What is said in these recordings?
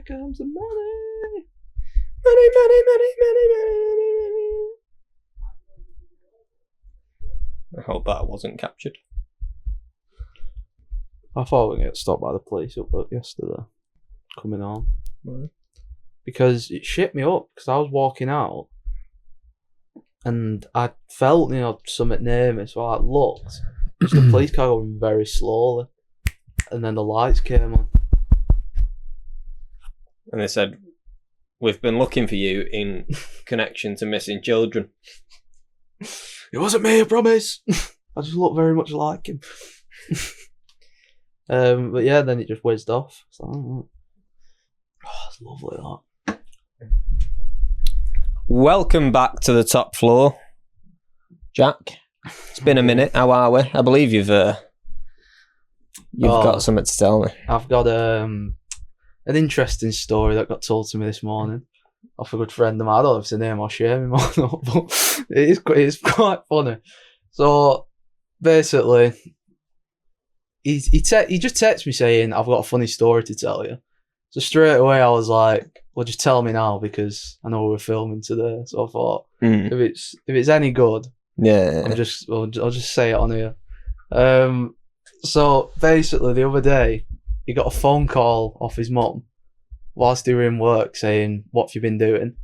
comes the money. Money, money, money, money, money, money. I hope that wasn't captured. I thought we were going to get stopped by the police up yesterday, coming home. Right. Because it shit me up, because I was walking out, and I felt, something near me, so I looked. Just the police car going very slowly, and then the lights came on. And they said, "We've been looking for you in connection to missing children." It wasn't me, I promise. I just look very much like him. But yeah, then it just whizzed off. So, it's lovely, that. Welcome back to the top floor, Jack. It's been a minute. How are we? I believe you've got something to tell me. I've got an interesting story that got told to me this morning off a good friend of mine. I don't know if it's a name or shame him or not, but it's quite funny. So basically, he just texted me saying, "I've got a funny story to tell you." So straight away I was like, "Well, just tell me now because I know we're filming today." So I thought, if it's any good, yeah, I'll just say it on here. So basically, the other day he got a phone call off his mum whilst he were in work saying, "What have you been doing?"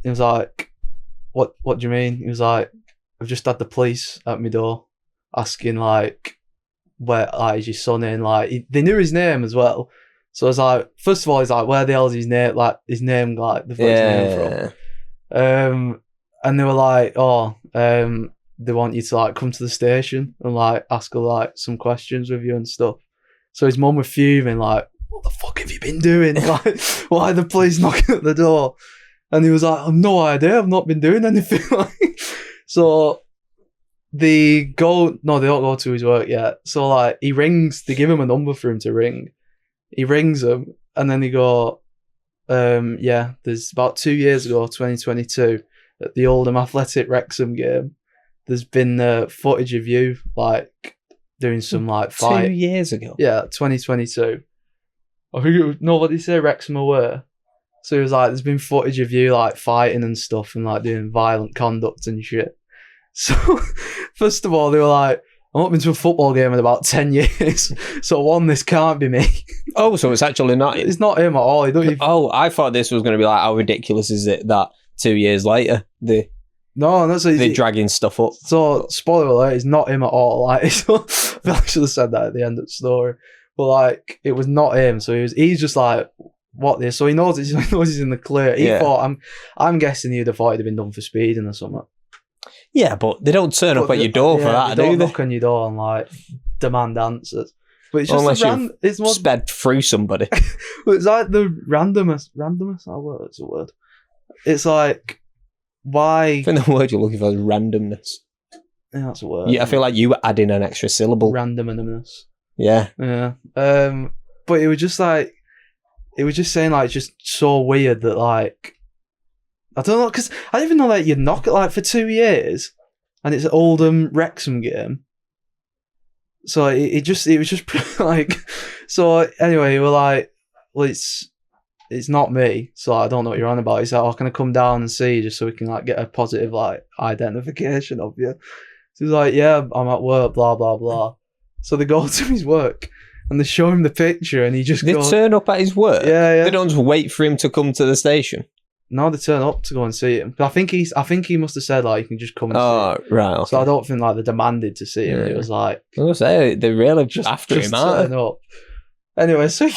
He was like, "What do you mean?" He was like, "I've just had the police at my door asking like, where is your son in?" Like they knew his name as well. So I was like, first of all, he's like, "Where the hell is his name? Like his name, like the first name from?" And they were like, they want you to like come to the station and like ask her like some questions with you and stuff. So his mum was fuming, like, "What the fuck have you been doing? Like, why are the police knocking at the door?" And he was like, "I've no idea. I've not been doing anything." So they don't go to his work yet. So like he rings, they give him a number for him to ring. He rings them and then they go, there's about 2 years ago, 2022, at the Oldham Athletic Wrexham game, there's been footage of you like doing some like fight. 2 years ago? Yeah, 2022. I think it was, no, what did he say, Wrexham away? So he was like, there's been footage of you like fighting and stuff and like doing violent conduct and shit. So, first of all, they were like, "I've not been to a football game in about 10 years. So one, this can't be me." Oh, so it's actually not him? It's not him at all. Oh, I thought this was going to be like, how ridiculous is it that 2 years later, they're dragging stuff up. So, spoiler alert, it's not him at all. Like, I should have said that at the end of the story. But like, it was not him. So he's just like, "What this?" So he knows he's in the clear. He thought, I'm guessing he'd have thought he'd have been done for speeding or something. Yeah, but they don't turn up at your door for that, they do don't they? knock on your door and like demand answers. But it's unless just you've sped through somebody. But it's like the randomness. It's a word. It's like, why? I think the word you're looking for is randomness. Yeah, that's a word. Yeah, I feel like you were adding an extra syllable. Randomness. Yeah. Yeah. But it was just like, it was just saying like, it's just so weird that like, I don't know, because I didn't even know that you'd knock it like for 2 years, and it's an Oldham Wrexham game. So it was just like, so anyway, we were like, "Well, it's not me, so I don't know what you're on about." He's like, "Oh, can I come down and see you just so we can like get a positive like identification of you?" So he's like, "Yeah, I'm at work, blah blah blah." So they go to his work and they show him the picture, and he just They turn up at his work. Yeah. They don't just wait for him to come to the station. No, they turn up to go and see him. But I think he must have said like, "You can just come and see him." Oh, right. Okay. So I don't think like they demanded to see him. Yeah. It was like, I was going to say, they're really just after him, aren't turn up. Anyway, so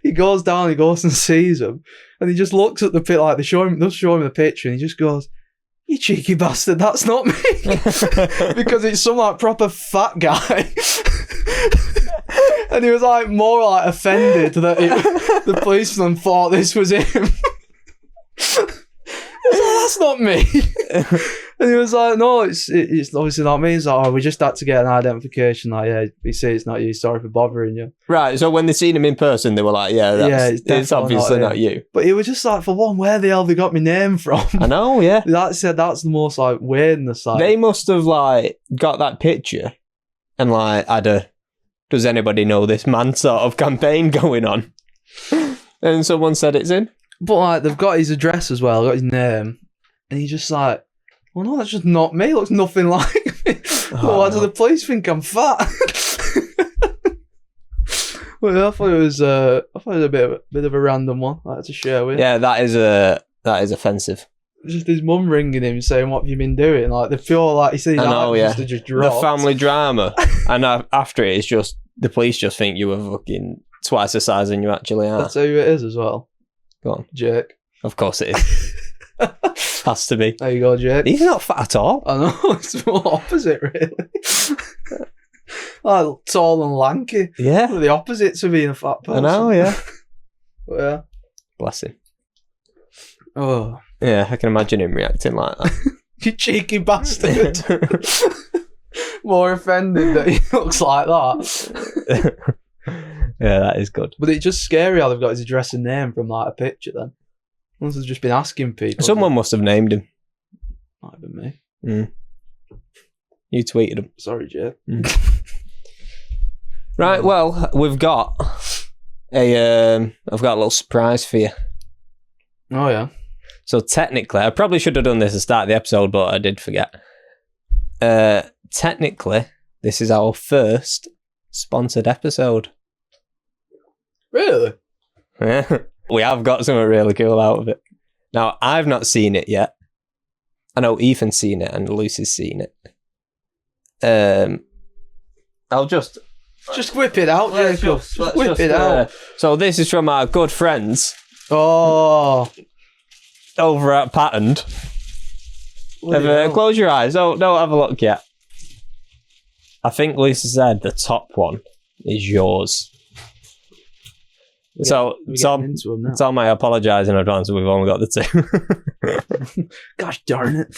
he goes down, he goes and sees him, and he just looks at the pit like they'll show him the picture, and he just goes, "You cheeky bastard, that's not me," because it's some like proper fat guy. And he was like more like offended that the policeman thought this was him. That's not me. And he was like, "No, it's obviously not me." He's like, "Oh, we just had to get an identification." Like, "Yeah, we see it's not you. Sorry for bothering you." Right, so when they seen him in person, they were like, it's obviously not you. But he was just like, for one, where the hell they got my name from? I know, yeah. That's the most like weirdness. Like, they must have like got that picture and like had a "does anybody know this man" sort of campaign going on. And someone said it's in. But like they've got his address as well, got his name, and he's just like, well, no, that's just not me. It looks nothing like me. Well, why do the police think I'm fat? Well, I thought it was a bit of a random one. I had to share with. Yeah, that is offensive. Just his mum ringing him saying, "What have you been doing?" Like they feel like he said, just dropped. The family drama, and after it, it's just the police just think you were fucking twice the size than you actually are. That's who it is as well. Go on, Jake. Of course it is. Has to be. There you go, Jake. He's not fat at all. I know, it's more opposite, really. Like, tall and lanky. Yeah. The opposite to being a fat person. I know, yeah. But yeah. Bless him. Oh. Yeah, I can imagine him reacting like that. You cheeky bastard. More offended that he looks like that. Yeah, that is good. But it's just scary how they've got his address and name from like a picture then. Once they've just been asking people. Someone must have named him. Might have been me. Mm. You tweeted him. Sorry, Jay. Right, well, we've got I've got a little surprise for you. Oh, yeah. So technically, I probably should have done this at the start of the episode, but I did forget. Technically, this is our first sponsored episode. Really? Yeah. We have got something really cool out of it. Now, I've not seen it yet. I know Ethan's seen it and Lucy's seen it. I'll just whip it out, Jacob. Just whip it out. So this is from our good friends. Oh. Over at Patterned. Close your eyes. Don't have a look yet. I think Lucy said the top one is yours. Tom, I apologise in advance. We've only got the two. Gosh darn it.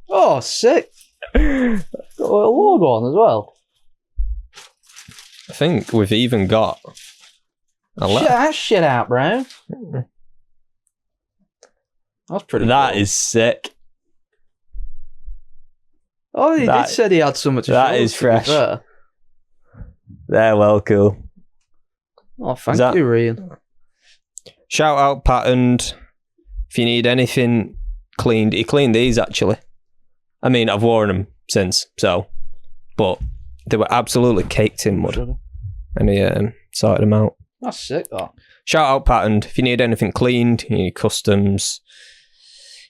Oh, sick. Got a logo on as well. I think we've even got Shut that shit out, bro. That's pretty That cool. is sick. Oh, he did say he had something to show. That is fresh. They're well cool. Oh, thank you, Rian. Shout out Patterned. If you need anything cleaned, he cleaned these actually. I mean, I've worn them since, but they were absolutely caked in mud. And he sorted them out. That's sick, that. Shout out Patterned. If you need anything cleaned, you need customs,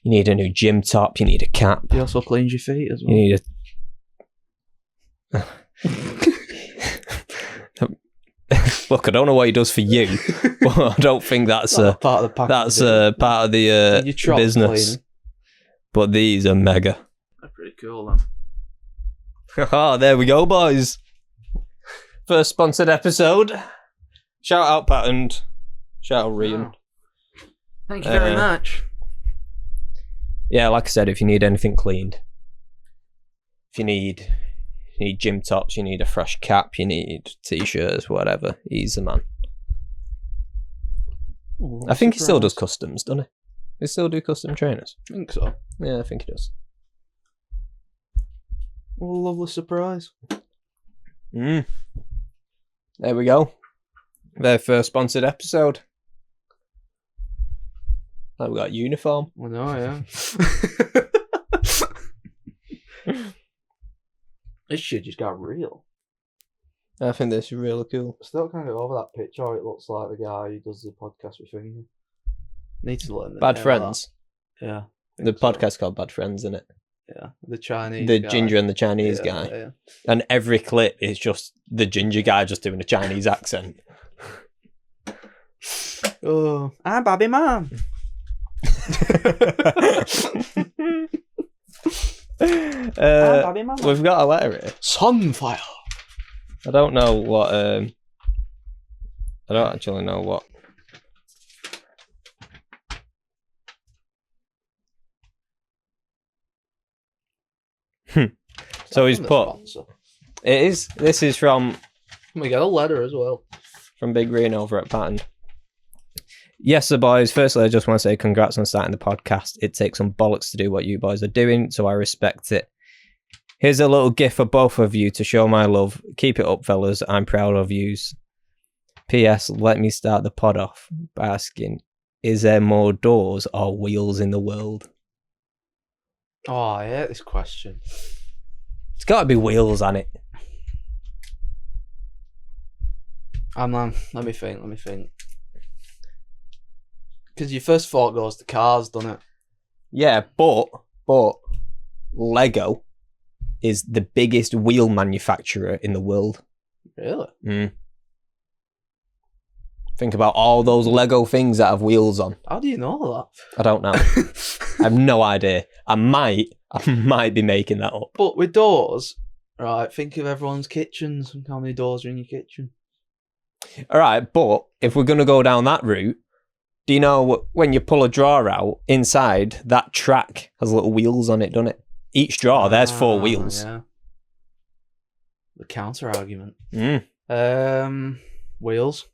you need a new gym top, you need a cap. He also cleans your feet as well. You need a... Look, I don't know what he does for you, but I don't think that's part of the package. That's part of the business. Cleaning. But these are mega. They're pretty cool, then. Oh, there we go, boys. First sponsored episode. Shout out Patterned. Shout out Rian. Wow. Thank you very much. Yeah, like I said, if you need anything cleaned, if you need gym tops, you need a fresh cap, you need t-shirts, whatever, he's the man. Ooh, I think he still does customs, doesn't he? He still do custom trainers? I think so. Yeah, I think he does. What a lovely surprise. There we go. Their first sponsored episode. Now we got a uniform. I know, yeah. This shit just got real. I think this is really cool. Still can't get over that picture. How it looks like the guy who does the podcast with Finger. Need to learn. Bad Friends. Yeah. The podcast called Bad Friends, isn't it? Yeah. The Chinese. The guy. ginger and the Chinese guy. Yeah. And every clip is just the ginger guy just doing a Chinese accent. Oh, I'm Bobby Mom. We've got a letter here. Sunfire. I don't know what. I don't actually know what. So he's put. Sponsor. It is. This is from. We got a letter as well. From Big Green over at Pattern. Yes, the boys. Firstly, I just want to say congrats on starting the podcast. It takes some bollocks to do what you boys are doing, so I respect it. Here's a little gift for both of you to show my love. Keep it up, fellas. I'm proud of yous. P.S. Let me start the pod off by asking, is there more doors or wheels in the world? Oh, I hate this question. It's got to be wheels on it. Man, let me think. Because your first thought goes to cars, doesn't it? Yeah, but Lego is the biggest wheel manufacturer in the world. Really? Think about all those Lego things that have wheels on. How do you know I don't know. I have no idea. I might be making that up. But with doors, right, think of everyone's kitchens and how many doors are in your kitchen. All right, but if we're going to go down that route, do you know when you pull a drawer out, inside, that track has little wheels on it, doesn't it? Each drawer, there's 4 wheels. Yeah. The counter argument. Wheels.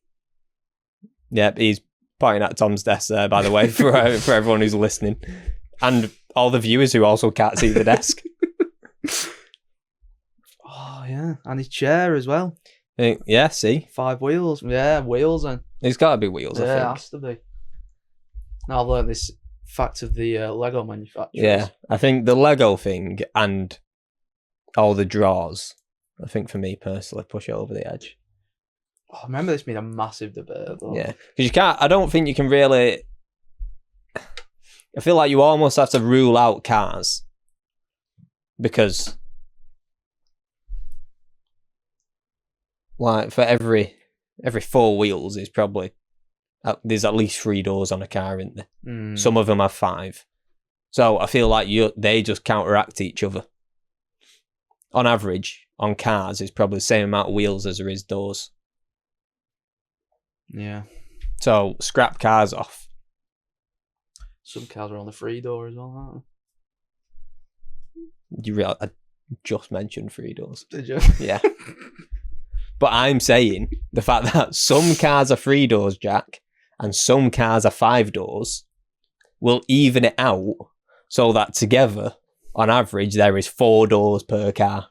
Yep, he's pointing at Tom's desk there, by the way, for everyone who's listening. And all the viewers who also can't see the desk. Oh, yeah. And his chair as well. Yeah, see? 5 wheels. Yeah, wheels then. There's got to be wheels, I think. Yeah, it has to be. Now I've learned this fact of the Lego manufacturers. Yeah, I think the Lego thing and all the drawers, I think for me personally, push it over the edge. Oh, I remember this being a massive debate, though. Yeah, because I don't think you can really... I feel like you almost have to rule out cars. Because... like, for every 4 wheels is probably... there's at least 3 doors on a car, isn't there? Some of them have 5. So I feel like they just counteract each other. On average, on cars, it's probably the same amount of wheels as there is doors. Yeah. So scrap cars off. Some cars are on the 3 door as well, aren't I just mentioned 3 doors. they? Did you? Yeah. But I'm saying the fact that some cars are 3 doors, Jack, and some cars are 5 doors will even it out so that together, on average, there is 4 doors per car.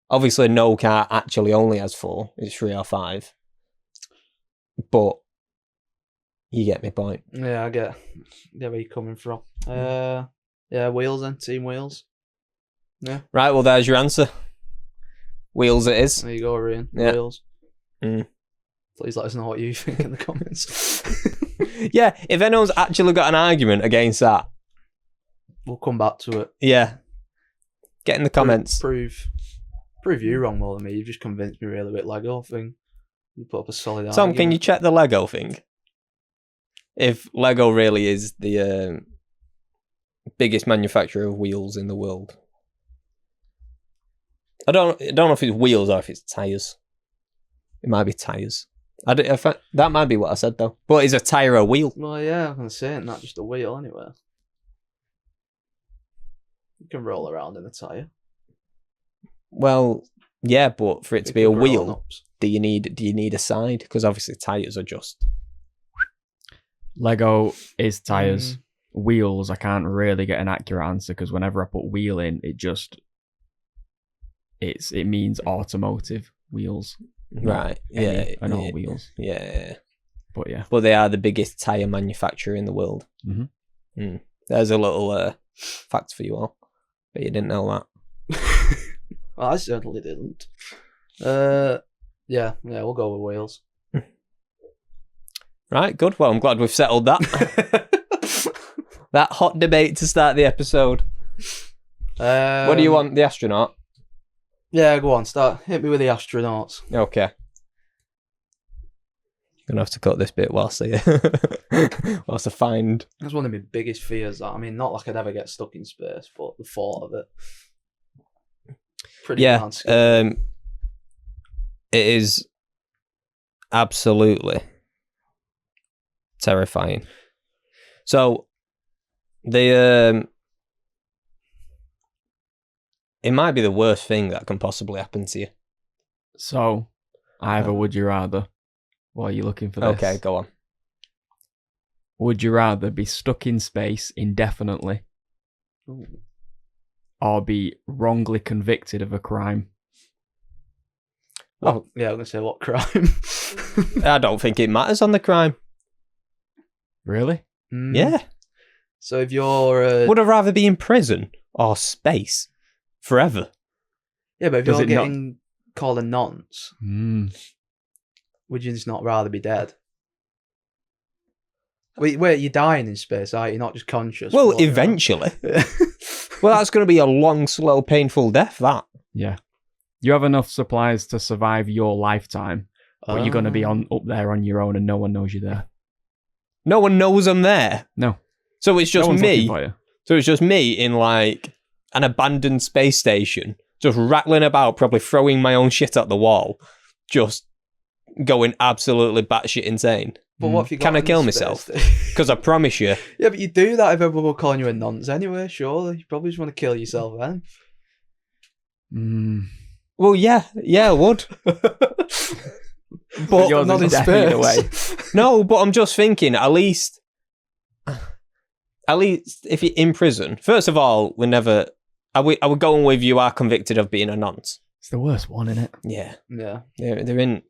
Obviously, no car actually only has 4. It's 3 or 5. But you get my point. Yeah, I get where you're coming from. Yeah, wheels then. Team wheels. Yeah. Right, well, there's your answer. Wheels it is. There you go, Ryan. Yeah. Wheels. Please let us know what you think in the comments. Yeah, if anyone's actually got an argument against that, we'll come back to it. Yeah. Get in the comments. Prove you wrong more than me. You've just convinced me really with Lego thing. You put up a solid Tom, argument. can you check the Lego thing? If Lego really is the biggest manufacturer of wheels in the world. I don't know if it's wheels or if it's tyres. It might be tyres. That might be what I said, though. But is a tyre a wheel? Well, yeah, I'm going to say it, not just a wheel anyway. You can roll around in a tyre. Well, yeah, but for it to be a wheel, grown-ups. do you need a side? Because obviously tyres are just... Lego is tyres. Wheels, I can't really get an accurate answer because whenever I put wheel in, it means automotive wheels. Right. Yeah. And all wheels. Yeah. But yeah. But they are the biggest tyre manufacturer in the world. There's a little fact for you all. But you didn't know that. Well, I certainly didn't. Yeah, we'll go with wheels. Right, good. Well, I'm glad we've settled that. That hot debate to start the episode. What do you want, the astronaut? Yeah, go on, hit me with the astronauts. Okay. Gonna have to cut this bit whilst I find... That's one of my biggest fears. I mean, not like I'd ever get stuck in space, but the thought of it. Pretty mad. It is absolutely terrifying. So, it might be the worst thing that can possibly happen to you. So, I have a would you rather. What are you looking for this? Okay, go on. Would you rather be stuck in space indefinitely or be wrongly convicted of a crime? Yeah, I'm going to say what crime? I don't think it matters on the crime. Really? Yeah. So if you're Would I rather be in prison or space forever? yeah, but if Does you're it not- getting called a nonce, would you just not rather be dead? Wait, you're dying in space, are you? You're not just conscious. Well, floating around. eventually. Well, that's going to be a long, slow, painful death, that. Yeah. You have enough supplies to survive your lifetime, but you're going to be up there on your own and no one knows you're there. No one knows I'm there. No. So it's No just one's looking me. for you. So it's just me in like an abandoned space station, just rattling about, probably throwing my own shit at the wall, just going absolutely batshit insane. But what if you got Can I in kill the myself? space Because I promise you, yeah, but you do that if everyone were calling you a nonce anyway, surely. You probably just want to kill yourself then. well, yeah, I would. But Yours not is in death either space. way. no, but I'm just thinking, at least if you're in prison, first of all, I would go on with you are convicted of being a nonce. It's the worst one, isn't it? Yeah. Yeah. There isn't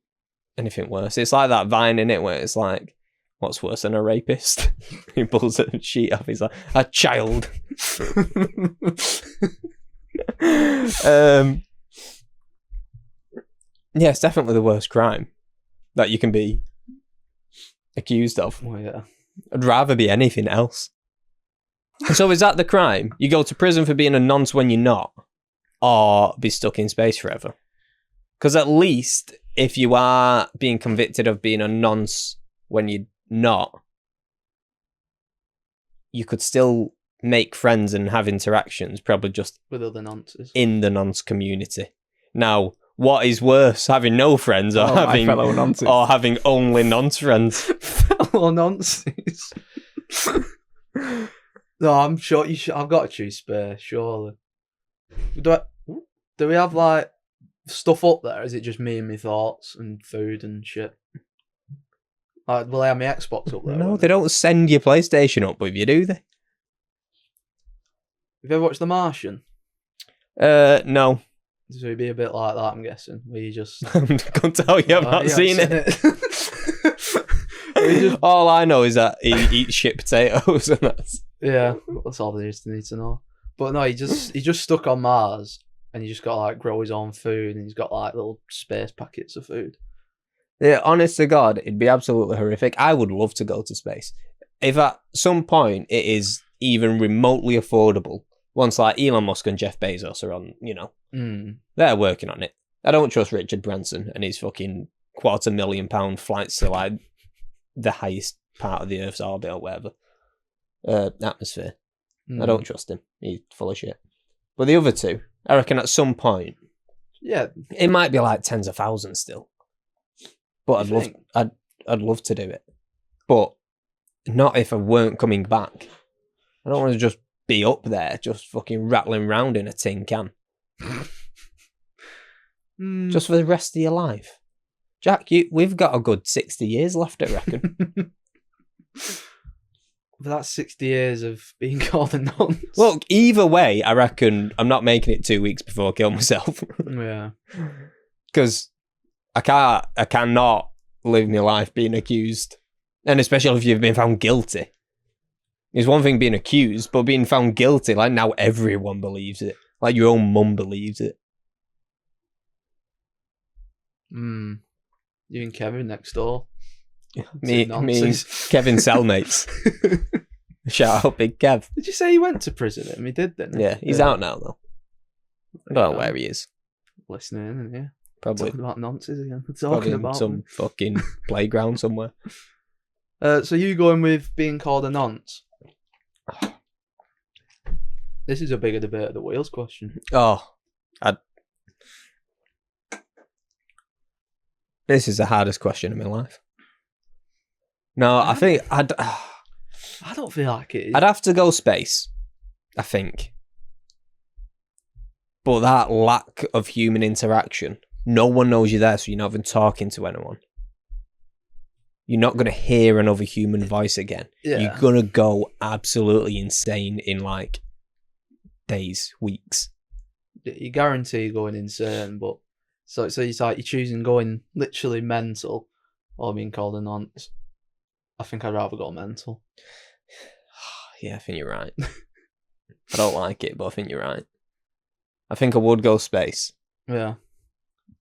anything worse. It's like that Vine, innit, where it's like, what's worse than a rapist? He pulls a sheet off, he's like, a child. Yeah, it's definitely the worst crime that you can be accused of. Well, yeah. I'd rather be anything else. So is that the crime? You go to prison for being a nonce when you're not, or be stuck in space forever? Because at least if you are being convicted of being a nonce when you're not, you could still make friends and have interactions, probably just With other nonces. in the nonce community. Now, what is worse, having no friends or My fellow nonces. having only nonce friends? Fellow nonces. No, I'm sure you should. I've got to choose space, surely. Do we have like stuff up there? Is it just me and my thoughts and food and shit? Like, will I have my Xbox up there? No, won't they don't send your PlayStation up with you, do they? Have you ever watched The Martian? No. So it'd be a bit like that, I'm guessing. Where you just I can't tell you, I've not you seen haven't it. Where you just- All I know is that he eats shit potatoes, and that's... yeah, that's all there is to need to know. But no, he's just stuck on Mars, and he just got to like grow his own food, and he's got like little space packets of food. Yeah, honest to God, it'd be absolutely horrific. I would love to go to space. If at some point it is even remotely affordable, once like Elon Musk and Jeff Bezos are on, they're working on it. I don't trust Richard Branson and his fucking £250,000 flights to like the highest part of the Earth's orbit or whatever. Atmosphere. I don't trust him. He's full of shit. But the other two, I reckon at some point, Yeah, it might be like tens of thousands still. But You think? I'd love to do it. But not if I weren't coming back. I don't want to just be up there, just fucking rattling round in a tin can. Just for the rest of your life. Jack, we've got a good 60 years left, I reckon. But that's 60 years of being called a nonce. Look, either way, I reckon I'm not making it 2 weeks before I kill myself. Yeah. Because I cannot live my life being accused. And especially if you've been found guilty. It's one thing being accused, but being found guilty, like now everyone believes it. Like your own mum believes it. You and Kevin next door. Me Two and nonces. Kevin cellmates. Shout out Big Kev. Did you say he went to prison? He did, didn't he? Yeah, he's out now though. I don't know where he is. Listening, isn't he? Probably, Talking about nonces again. probably Talking in about some them. fucking playground somewhere. So you going with being called a nonce? This is a bigger debate of the wheels question. Oh, this is the hardest question in my life. No, I think I don't feel like it is. I'd have to go space, I think. But that lack of human interaction, no one knows you're there, so you're not even talking to anyone. You're not going to hear another human voice again. Yeah. You're going to go absolutely insane in like days, weeks. You guarantee going insane, but so it's like you're choosing going literally mental or being called a nonce, I think I'd rather go mental. Yeah, I think you're right. I don't like it, but I think you're right. I think I would go space. Yeah.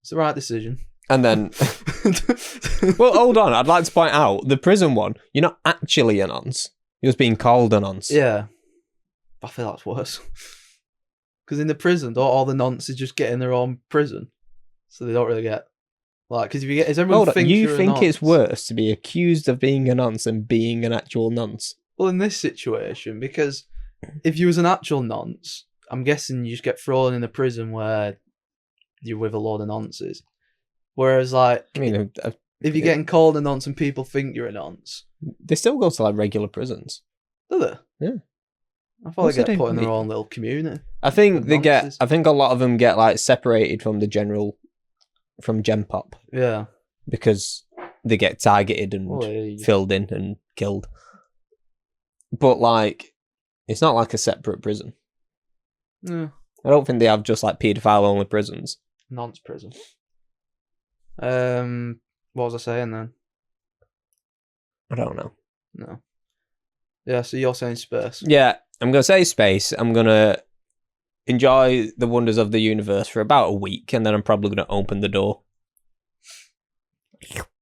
It's the right decision. And then, well, hold on. I'd like to point out the prison one. You're not actually a nonce. You're just being called a nonce. Yeah. I feel that's worse. Because in the prison, don't all the nonces just get in their own prison? So they don't really get... Like, because if you get... Is everyone Hold on. thinks You you're think a nonce? it's worse to be accused of being a nonce than being an actual nonce? Well, in this situation, because if you was an actual nonce, I'm guessing you just get thrown in a prison where you're with a load of nonces. Whereas, like, I mean, if you're getting called a nonce and people think you're a nonce, they still go to like regular prisons. do they? Yeah. I thought What's they the get put in their difference? own little community. I think Of they get. nonces. I think a lot of them get like separated from the general, from Gen Pop Yeah. because they get targeted and Well, yeah, filled in and killed. But like, it's not like a separate prison. yeah. I don't think they have just like paedophile only prisons. Nonce prison. What was I saying then? I don't know. No. Yeah, so you're saying space. Yeah, I'm gonna say space. I'm gonna enjoy the wonders of the universe for about a week, and then I'm probably gonna open the door.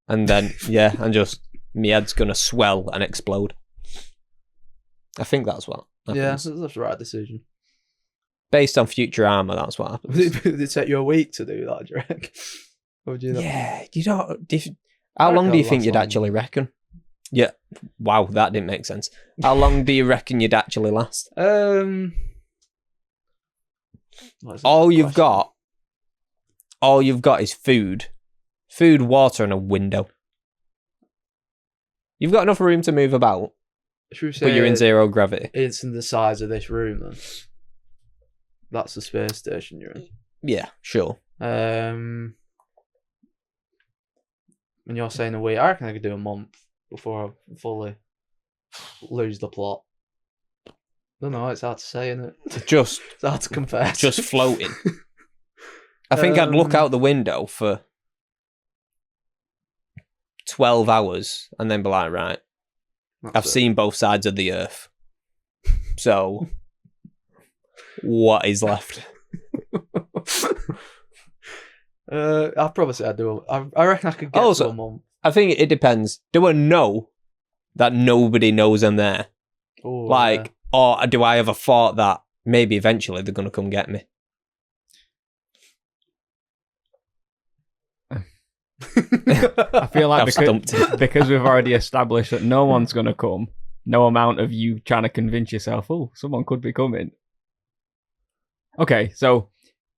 And then, yeah, and just my head's gonna swell and explode. I think that's what Yeah, happens. that's the right decision. Based on future armor, that's what happens. Would it take you a week to do that, do you reckon? Or would you not? Yeah, you don't. How I long reckon do you it'll think last you'd long. actually reckon? Yeah. Wow, that didn't make sense. How long do you reckon you'd actually last? What is the All you've question? got is food, water, and a window. You've got enough room to move about, Should we say but you're in zero gravity. it's in the size of this room then? That's the space station you're in. Yeah, sure. And you're saying a week. I reckon I could do a month before I fully lose the plot. I don't know, it's hard to say, isn't it? Just It's hard to confess. just floating. I think I'd look out the window for 12 hours and then be like, right, That's I've it. seen both sides of the earth. So, what is left? I'd probably say I'd do I reckon I could get Also, to a month. I think it depends. Do I know that nobody knows I'm there? Oh, Like, or do I have a thought that maybe eventually they're going to come get me? I feel like I've stumped because we've already established that no one's going to come, no amount of you trying to convince yourself, oh, someone could be coming. Okay, so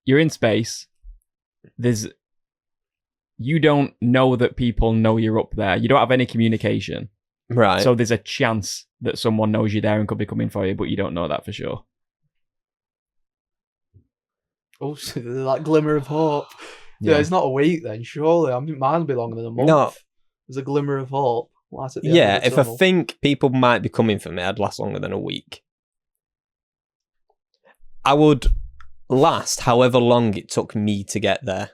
you're in space. You don't know that people know you're up there. You don't have any communication. Right. So there's a chance that someone knows you're there and could be coming for you, but you don't know that for sure. Oh, so there's that glimmer of hope. Yeah, it's not a week then, surely. I mean, mine will be longer than a month. No. There's a glimmer of hope. Light at the Yeah, end of the if I tunnel. think people might be coming for me, I'd last longer than a week. I would last however long it took me to get there.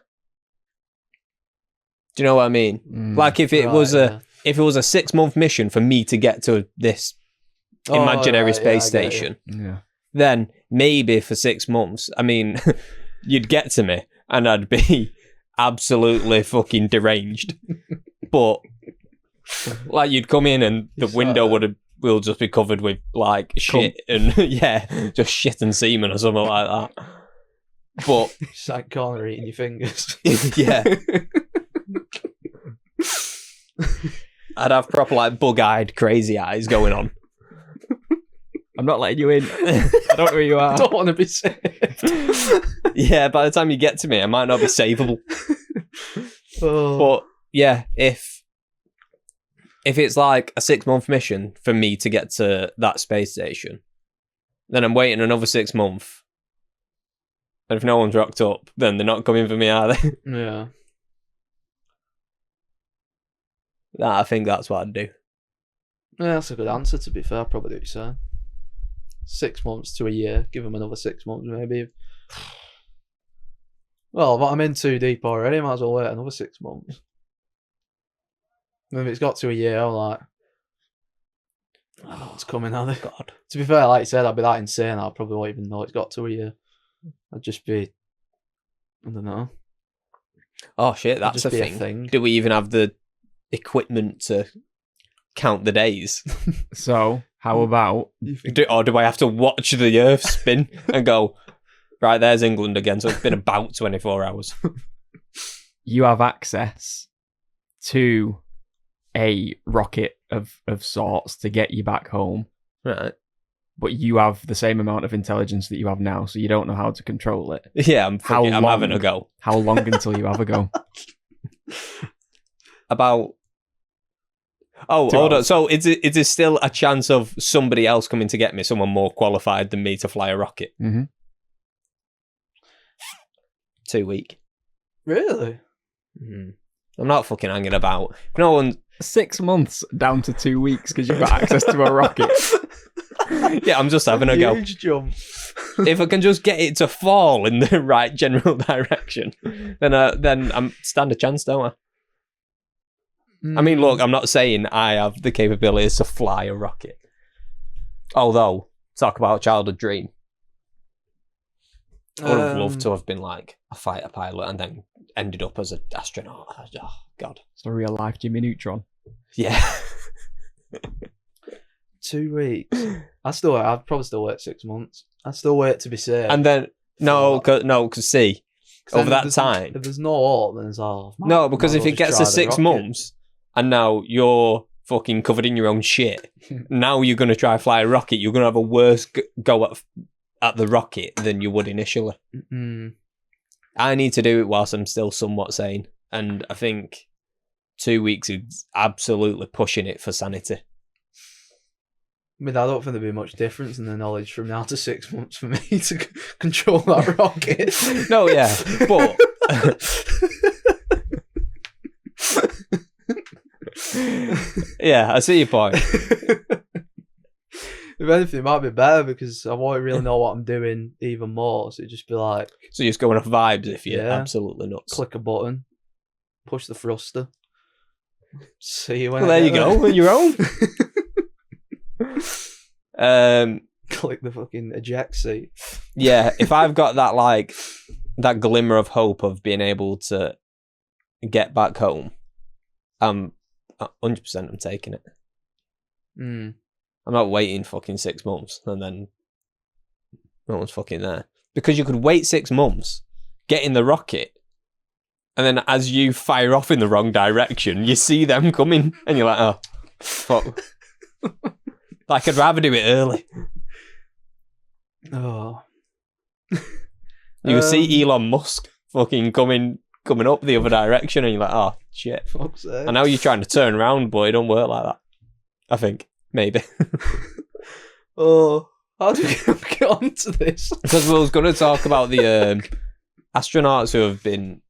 Do you know what I mean? Like if it Right, was yeah. if it was a 6-month mission for me to get to this imaginary right, space yeah, I get station, Yeah. then maybe for 6 months, I mean, you'd get to me and I'd be absolutely fucking deranged. But like you'd come in and the You window saw it. will just be covered with like shit and yeah, just shit and semen or something like that. But Just like corner eating your fingers. yeah, I'd have proper like bug-eyed crazy eyes going on. I'm not letting you in. I don't know who you I are. don't want to be saved. Yeah, by the time you get to me, I might not be savable. Oh. But yeah, if it's like a 6-month mission for me to get to that space station, then I'm waiting another 6 months. And if no one's rocked up, then they're not coming for me, are they? Yeah. I think that's what I'd do. Yeah, that's a good answer, to be fair. Probably do what you say. 6 months to a year. Give them another 6 months, maybe. Well, but I'm in too deep already. Might as well wait another 6 months. If it's got to a year, I'm like, oh, it's coming out of God. To be fair, like you said, I'd be that insane. I probably won't even know it's got to a year. I'd just be, I don't know. Oh shit, that's just a be a thing. thing. Do we even have the equipment to count the days? So, how about... Or do I have to watch the Earth spin and go, right, there's England again, so it's been about 24 hours. You have access to a rocket of sorts to get you back home, Right. but you have the same amount of intelligence that you have now, so you don't know how to control it. Yeah, I'm having a go. How long until you have a go? About... Oh, 2 hold on. hours. So is there still a chance of somebody else coming to get me, someone more qualified than me to fly a rocket? Mm-hmm. 2 weeks. Really? I'm not fucking hanging about. If no one... 6 months down to 2 weeks because you've got access to a rocket. Yeah, I'm just having a go. Huge jump. If I can just get it to fall in the right general direction, then I'm stand a chance, don't I? I mean, look, I'm not saying I have the capabilities to fly a rocket. Although, talk about childhood dream. I would have loved to have been like a fighter pilot and then ended up as an astronaut. Oh, God. It's a real life Jimmy Neutron. Yeah. 2 weeks. I'd probably still wait 6 months. I'd still wait to be safe. And then, because see, over that time... If there's no hope, then it's off. No, because if it gets to 6 months and now you're fucking covered in your own shit, now you're going to try fly a rocket, you're going to have a worse go at the rocket than you would initially. I need to do it whilst I'm still somewhat sane. And I think 2 weeks is absolutely pushing it for sanity. I mean, I don't think there'd be much difference in the knowledge from now to 6 months for me to control that rocket. No, yeah, but... Yeah, I see your point. If anything, it might be better because I won't really know what I'm doing even more. So it'd just be like... So you're just going off vibes if you're Yeah. absolutely nuts. Click a button, push the thruster. See you when Well, there you go, on your own. Click the fucking eject seat. Yeah, if I've got that that glimmer of hope of being able to get back home, 100% I'm taking it. I'm not waiting fucking 6 months and then no one's fucking there. Because you could wait 6 months, get in the rocket, and then as you fire off in the wrong direction, you see them coming and you're like, oh, fuck. Like, I'd rather do it early. Oh. You see Elon Musk fucking coming up the other direction and you're like, oh, shit. Fuck's sake. I know you're trying to turn around, but it don't work like that. I think. Maybe. Oh, how do we get onto this? Because we was going to talk about the astronauts who have been...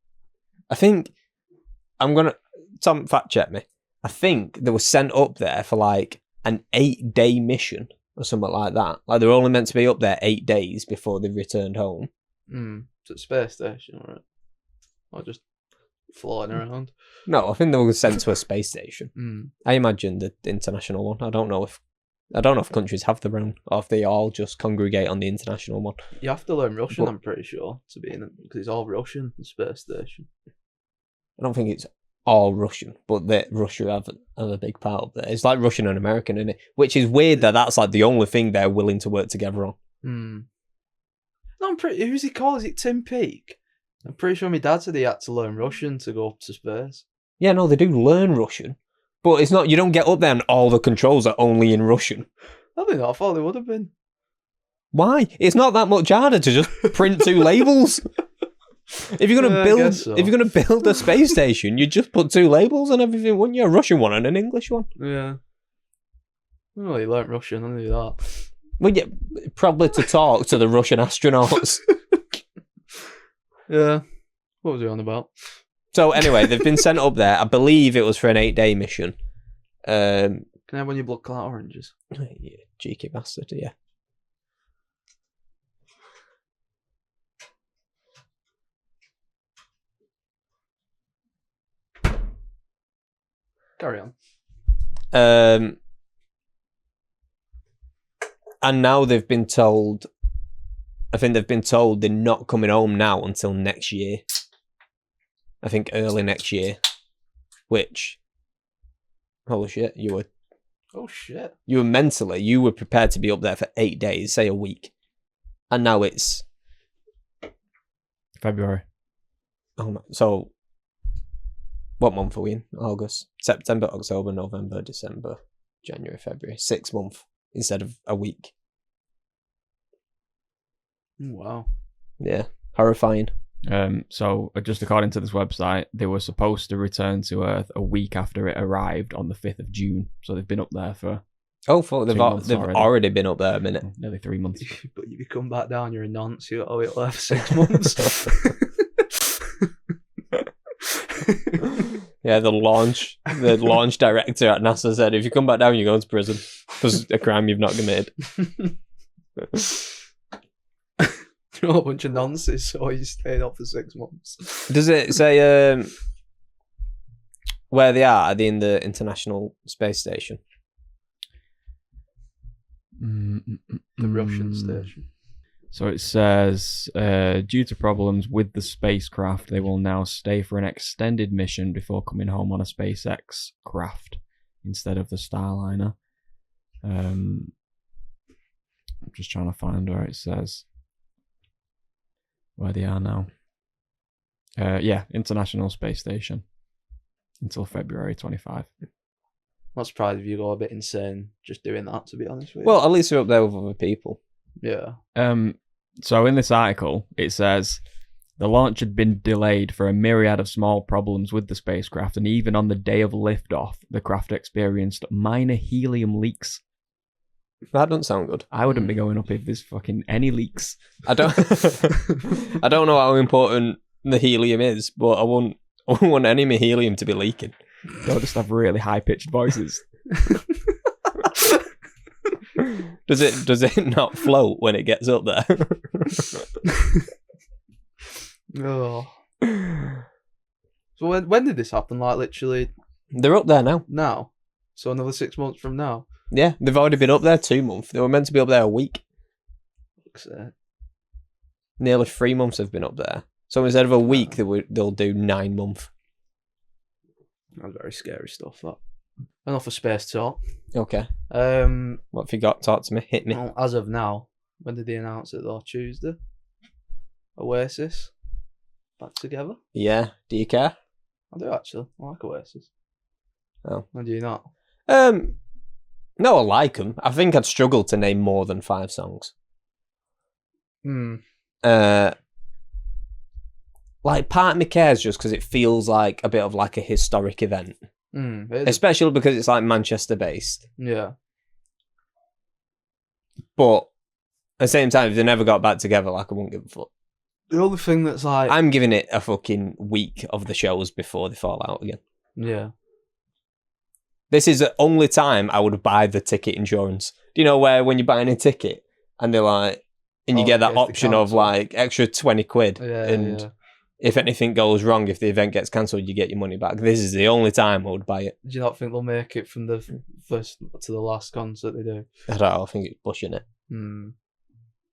I think... Tom, fact check me. I think they were sent up there for like an 8-day mission or something like that. Like they were only meant to be up there 8 days before they returned home. It's at space station, right? Or just floating around? No, I think they were sent to a space station. I imagine the international one. I don't know if countries have their own, or if they all just congregate on the international one. You have to learn Russian, I'm pretty sure, to be in it, because it's all Russian, the space station. I don't think it's all Russian, but Russia have a big part of it. It's like Russian and American, isn't it? Which is weird that that's like the only thing they're willing to work together on. No, who's he called? Is it Tim Peake? I'm pretty sure my dad said he had to learn Russian to go up to space. Yeah, no, they do learn Russian, but it's not. You don't get up there and all the controls are only in Russian. I think I thought they would have been. Why? It's not that much harder to just print 2 labels. If you're gonna build a space station, you just put 2 labels and everything, wouldn't you? A Russian one and an English one. Yeah. Well, he learnt Russian, I knew that. Well, yeah, probably to talk to the Russian astronauts. Yeah. What was he on about? So anyway, they've been sent up there. I believe it was for an 8-day mission. Can I have one of your blood clot oranges? You cheeky bastard, yeah. Carry on. And now they've been told, I think they've been told they're not coming home now until next year. I think early next year. Which, holy shit, Oh shit. you were prepared to be up there for 8 days, say a week. And now it's... February. Oh no, so, what month are we in? August, September, October, November, December, January, February. 6 months instead of a week. Wow. Yeah, horrifying. So just according to this website, they were supposed to return to Earth a week after it arrived on the 5th of June. So they've been up there for Oh, fuck, they've 2 months already been up there a minute. nearly 3 months. But if you come back down, you're a nonce. You owe it left 6 months. Yeah, the launch director at NASA said, if you come back down, you're going to prison because a crime you've not committed. You're a bunch of nonsense, so you stayed up for 6 months. Does it say where they are? Are they in the International Space Station? The Russian station. So it says, due to problems with the spacecraft, they will now stay for an extended mission before coming home on a SpaceX craft instead of the Starliner. I'm just trying to find where it says where they are now. Yeah, International Space Station until February 25. Not surprised if you go a bit insane just doing that, to be honest with you. Well, at least they're up there with other people. Yeah. So in this article, it says the launch had been delayed for a myriad of small problems with the spacecraft, and even on the day of liftoff, the craft experienced minor helium leaks. That doesn't sound good. I wouldn't be going up if there's fucking any leaks. I don't know how important the helium is, but I wouldn't want any of my helium to be leaking. They'll just have really high-pitched voices. Does it not float when it gets up there? Oh. So when did this happen? Like literally They're up there now. now? So another 6 months from now? Yeah, they've already been up there 2 months. They were meant to be up there a week. Fuck's sake. Nearly 3 months they've been up there. So instead of a week, they'll do 9 months. That's very scary stuff, that. Enough of space talk. Okay. Um, What have you got? Talk to me. Hit me. well, as of now, when did they announce it though? Tuesday? Oasis? Back together? Yeah. Do you care? I do actually. I like Oasis. Oh. Or do you not? No, I like them. I think I'd struggle to name more than 5 songs. Like, part of me cares just because it feels like a bit of like a historic event. Especially because it's like Manchester based. Yeah. But at the same time, if they never got back together, like, I wouldn't give a fuck. The only thing that's like... I'm giving it a fucking week of the shows before they fall out again. Yeah. This is the only time I would buy the ticket insurance. Do you know where when you're buying a ticket and they're like, and you get that option of like extra 20 quid and if anything goes wrong, if the event gets cancelled, you get your money back. This is the only time I would buy it. Do you not think they'll make it from the first to the last concert they do? I don't know, I think it's pushing it.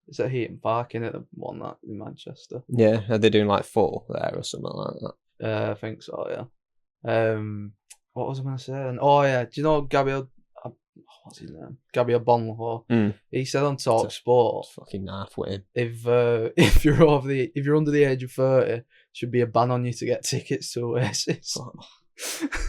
Is it Heaton Park, in it? The one that in Manchester? Yeah, are they doing like 4 there or something like that? I think so, yeah. What was I going to say? And, oh, yeah, do you know Gabriel... what's his name? Gabriel Bonlaw. He said on TalkSport, fucking halfway. If you're under the age of 30, should be a ban on you to get tickets to Oasis.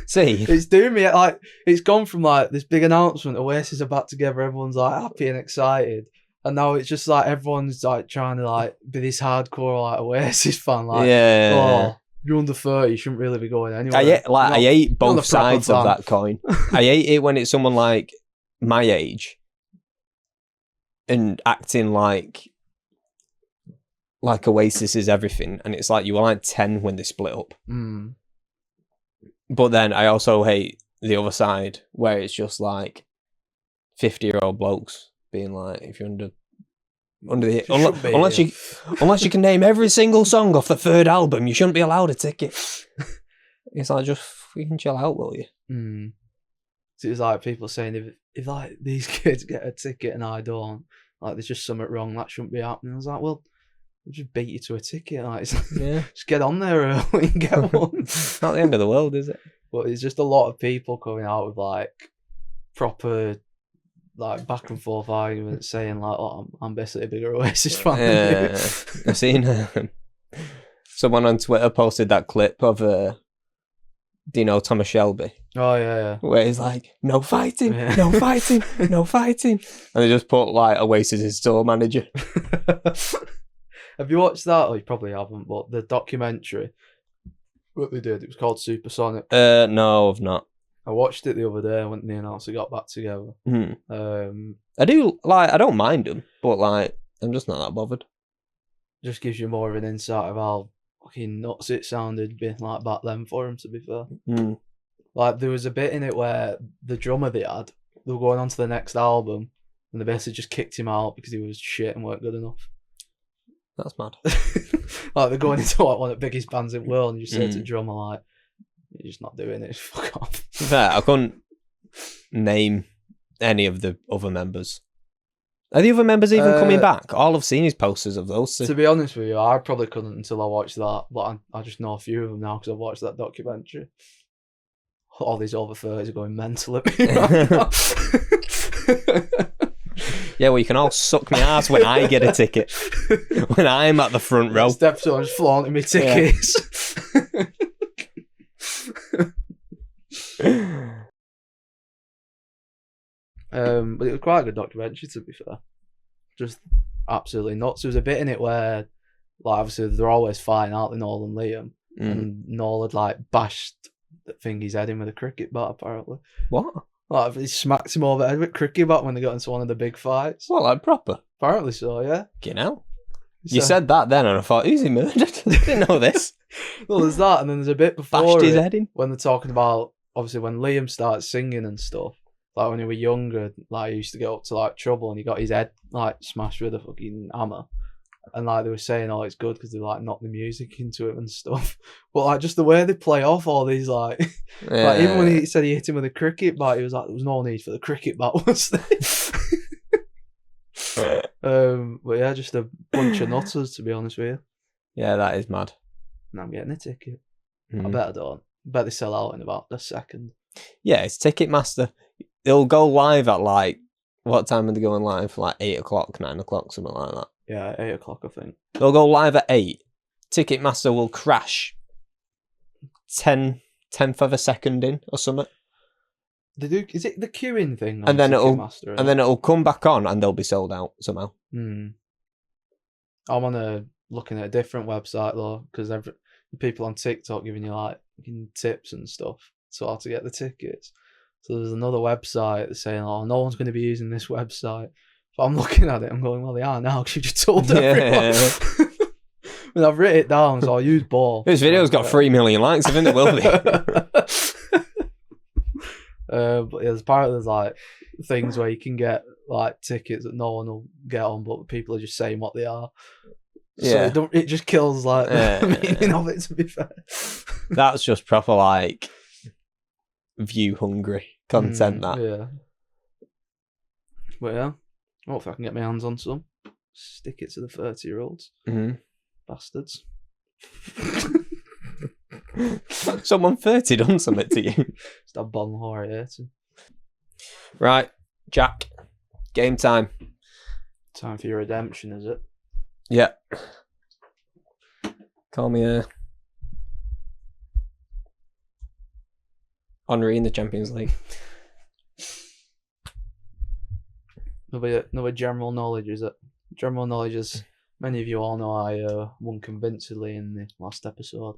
See, it's doing me like it's gone from like this big announcement, Oasis are back together, everyone's like happy and excited, and now it's just like everyone's like trying to like be this hardcore like Oasis fan, like oh, you're under 30, you shouldn't really be going anywhere. I hate both sides of that coin. I hate it when it's someone like my age and acting like Oasis is everything, and it's like you were like 10 when they split up. But then I also hate the other side where it's just like 50-year-old blokes being like, if you're under the unless you can name every single song off the 3rd album, you shouldn't be allowed a ticket. It's like, just freaking chill out, will you? So it was like people saying if like these kids get a ticket and I don't, like there's just something wrong, that shouldn't be happening. I was like, well, we'll just beat you to a ticket. Like, just get on there early and get one. Not the end of the world, is it? But it's just a lot of people coming out with like proper like back and forth arguments saying like, oh, I'm basically a bigger Oasis fan than you. I've seen someone on Twitter posted that clip of do you know Thomas Shelby? Oh yeah. Where he's like, no fighting, Yeah. no fighting, no fighting. And they just put like Oasis' store manager. Have you watched that? Oh, you probably haven't, but the documentary, what they did, it was called Supersonic. No, I've not. I watched it the other day when they announced they got back together. I do, like, I don't mind them, but like, I'm just not that bothered. Just gives you more of an insight of how fucking nuts it sounded being like back then for him, to be fair. Like, there was a bit in it where the drummer they were going on to the next album, and they basically just kicked him out because he was shit and weren't good enough. That's mad. Like, they're going into like one of the biggest bands in the world, and you say to the drummer, like, you're just not doing it, fuck off. Fair, I couldn't name any of the other members. Are the other members even coming back? All I've seen is posters of those two. To be honest with you, I probably couldn't until I watched that, but I just know a few of them now because I've watched that documentary. All these over 30s are going mental at me right now. Yeah, well, you can all suck my ass when I get a ticket. When I'm at the front row. Next episode, I'm just flaunting me tickets. But it was quite a good documentary, to be fair. Just absolutely nuts. There was a bit in it where, like, obviously they're always fighting, aren't they, Noel and Liam? And Noel had like bashed the thingy's head in with a cricket bat, apparently. What? Like, he smacked him over the head with a cricket bat when they got into one of the big fights. What, like proper? Apparently so, yeah. You know? You said that then, and I thought, who's he murdered? I didn't know this. Well, there's that, and then there's a bit before Bashed his head in? when they're talking about, obviously, when Liam started singing and stuff. Like, when he was younger, like, he used to get up to, like, trouble, and he got his head, like, smashed with a fucking hammer. And, like, they were saying, oh, it's good because they, like, knocked the music into it and stuff. But, like, just the way they play off all these, like... Yeah. Like, even when he said he hit him with a cricket bat, he was like, there was no need for the cricket bat, was there? But, yeah, just a bunch of nutters, to be honest with you. Yeah, that is mad. And I'm getting a ticket. I bet I don't. I bet they sell out in about a second. Yeah, it's Ticketmaster. They'll go live at, like... What time are they going live? Like 8 o'clock, 9 o'clock, something like that. Yeah, 8 o'clock, I think. They'll go live at 8. Ticketmaster will crash 10th of a second in or something. They do. Is it the queuing thing? And then Ticketmaster, it'll come back on and they'll be sold out somehow. I'm looking at a different website though, because people on TikTok giving you like tips and stuff so how to get the tickets. So there's another website that's saying, "Oh, no one's going to be using this website." But I'm looking at it, I'm going, "Well, they are now because you just told everyone." I mean, I've written it down, so I'll use both. This video's got 3 million likes. I think it will be. But yeah, apparently there's like things where you can get like tickets that no one will get on, but people are just saying what they are. Yeah. So it just kills like the meaning of it, to be fair. That's just proper like view hungry content. That. Yeah. But yeah, hopefully I can get my hands on some. Stick it to the 30-year-olds. Bastards. Someone 30 done something to you. Just a bon whore here too. Right, Jack. Game time. Time for your redemption, is it? Yeah. Call me Henri in the Champions League. No general knowledge, is it? General knowledge is, many of you all know, I won convincingly in the last episode.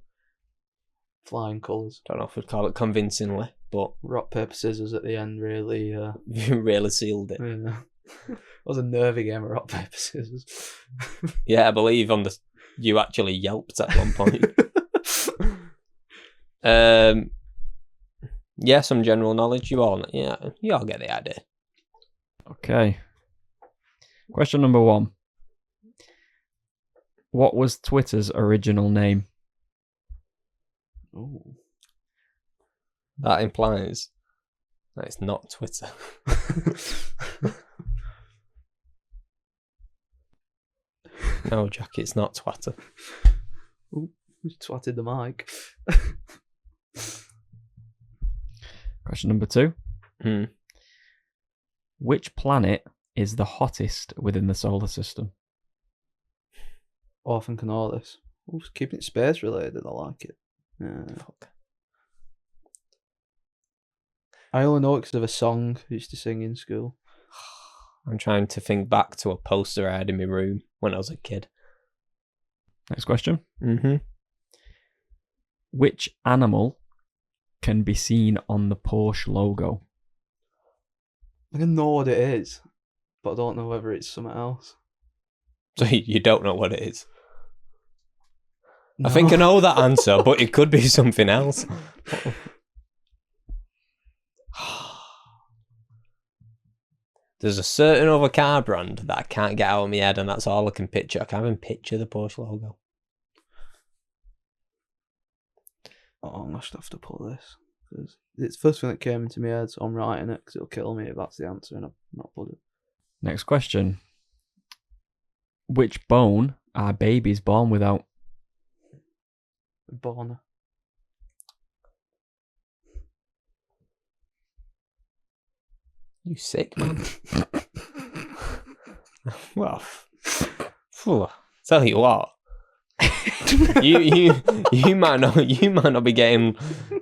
Flying colours. Don't know if we'd call it convincingly, but Rock, paper, scissors at the end really... really sealed it. Yeah. It was a nervy game of rock, paper, scissors. Yeah, I believe you actually yelped at one point. Yeah, some general knowledge. You all get the idea. Okay. Question number 1. What was Twitter's original name? Ooh. That implies that it's not Twitter. No, Jack, it's not Twitter. Ooh, twatted the mic. Question number 2. Hmm. Which planet is the hottest within the solar system? Oh, I think I know this. Oh, it's keeping it space related. I like it. Yeah. Fuck. I only know it because of a song I used to sing in school. I'm trying to think back to a poster I had in my room when I was a kid. Next question. Mm-hmm. Which animal can be seen on the Porsche logo? I can know what it is, but I don't know whether it's something else. So you don't know what it is? No. I think I know that answer, but it could be something else. There's a certain other car brand that I can't get out of my head, and that's all I can picture. I can't even picture the Porsche logo. Oh, I'm going to have to put this. Because it's the first thing that came into my head, so I'm writing it because it'll kill me if that's the answer and I've not put it. Next question. Which bone are babies born without? Born. You sick, man. Well, tell you what. you might not be getting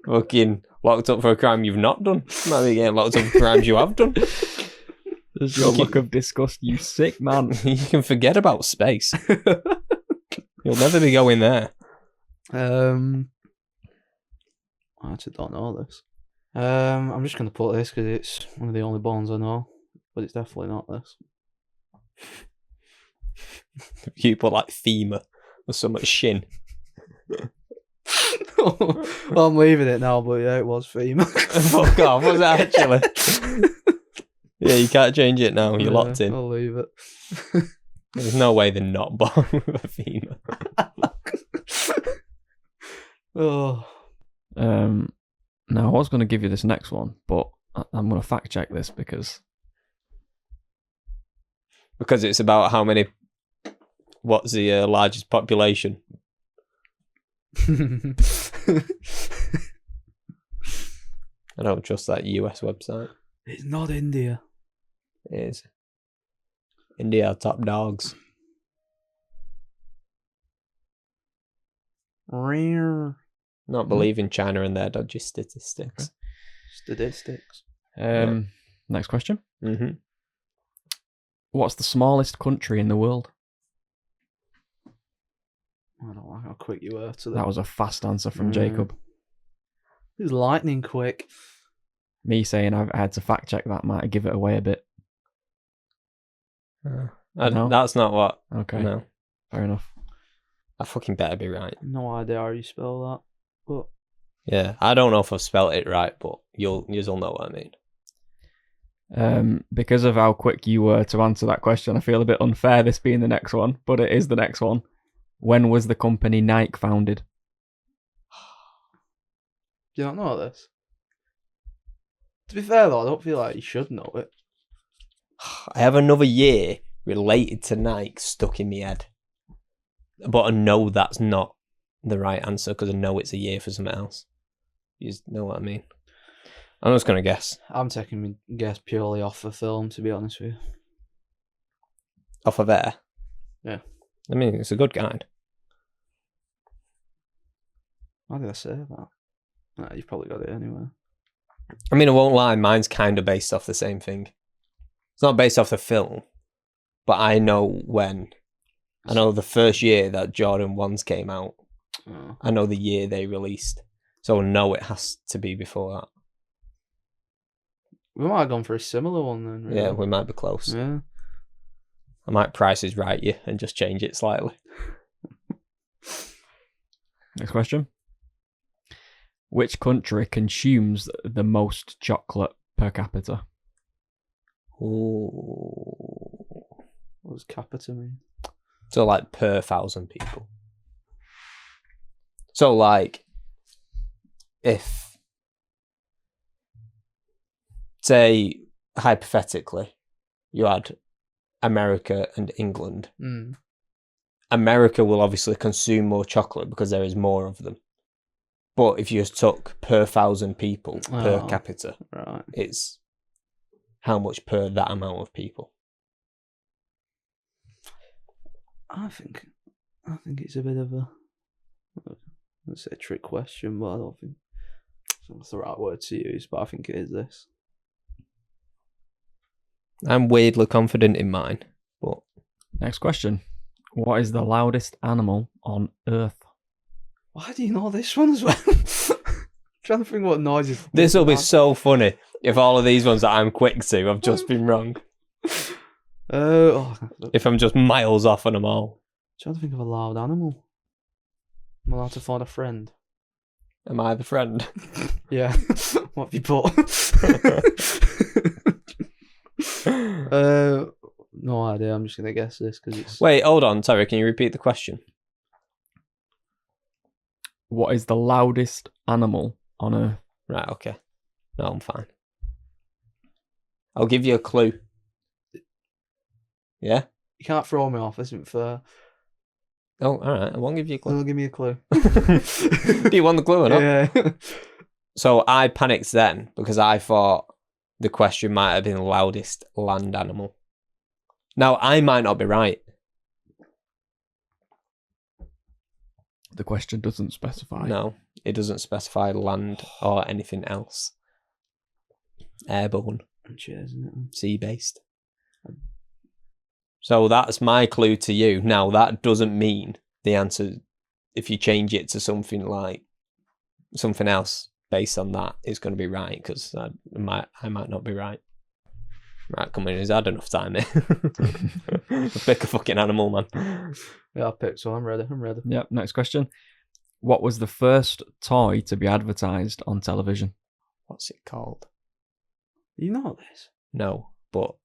fucking locked up for a crime you've not done. You might be getting locked up for crimes you have done. There's your look of disgust, you sick man. You can forget about space. You'll never be going there. I actually don't know this. I'm just going to put this because it's one of the only bones I know, but it's definitely not this. You put like femur or so much shin. Well, I'm leaving it now, but yeah, it was femur. Fuck off, was it actually? Yeah, you can't change it now. You're locked in. I'll leave it. There's no way they're not born with a femur. Oh. Now, I was going to give you this next one, but I'm going to fact check this because it's about how many. What's the largest population? I don't trust that US website. It's not India. It is. India are top dogs. Rare. Not believe in China and their dodgy statistics. Statistics. Next question. Mm-hmm. What's the smallest country in the world? I don't like how quick you were to that. That was a fast answer from Jacob. It was lightning quick. Me saying I had to fact check that might give it away a bit. No? That's not what. Okay. No. Fair enough. I fucking better be right. No idea how you spell that. But Yeah, I don't know if I've spelt it right, but you'll know what I mean. Because of how quick you were to answer that question, I feel a bit unfair this being the next one, but it is the next one. When was the company Nike founded? do you not know this? To be fair though, I don't feel like you should know it. I have another year related to Nike stuck in my head. But I know that's not the right answer because I know it's a year for something else. You just know what I mean? I'm just going to guess. I'm taking my guess purely off the film, to be honest with you. Off of there? Yeah. I mean, it's a good guide. Why did I say that? Nah, you've probably got it anyway. I mean, I won't lie, mine's kind of based off the same thing. It's not based off the film, but I know when. I know the first year that Jordan 1s came out. Oh. I know the year they released. So I know it has to be before that. We might have gone for a similar one then. Really. Yeah, we might be close. Yeah. I might Price is Right you and just change it slightly. Next question. Which country consumes the most chocolate per capita? Ooh. What does capita mean? So like per 1,000 people. So like if say, hypothetically, you had America and England. Mm. America will obviously consume more chocolate because there is more of them. But if you just took per 1,000 people, per capita, Right. it's how much per that amount of people. I think it's a bit of a, let's say, a trick question, but I don't think that's the right word to use. But I think it is this. I'm weirdly confident in mine, but Next question. What is the loudest animal on Earth? Why do you know this one as well? Trying to think what noises. this will be so funny if all of these ones that I'm quick to have just been wrong. If I'm just miles off on them all. Trying to think of a loud animal. I'm allowed to find a friend. Am I the friend? Yeah. What have you put? No idea. I'm just gonna guess this because it's. Wait, hold on, Terry. Can you repeat the question? What is the loudest animal on Earth? Right, okay. No, I'm fine. I'll give you a clue. Yeah? You can't throw me off. This isn't fair. Oh, alright. I won't give you a clue. No, give me a clue. Do you want the clue or not? Yeah. So I panicked then because I thought the question might have been loudest land animal. Now, I might not be right. The question doesn't specify. No, it doesn't specify land or anything else. Airborne. Cheers, isn't it? Sea-based. So that's my clue to you. Now, that doesn't mean the answer, if you change it to something like something else based on that, is going to be right, because I might not be right. Right, come in, he's had enough time here. Pick a fucking animal, man. Yeah, I picked, so I'm ready. Yep, next question. What was the first toy to be advertised on television? What's it called? You know this? No, but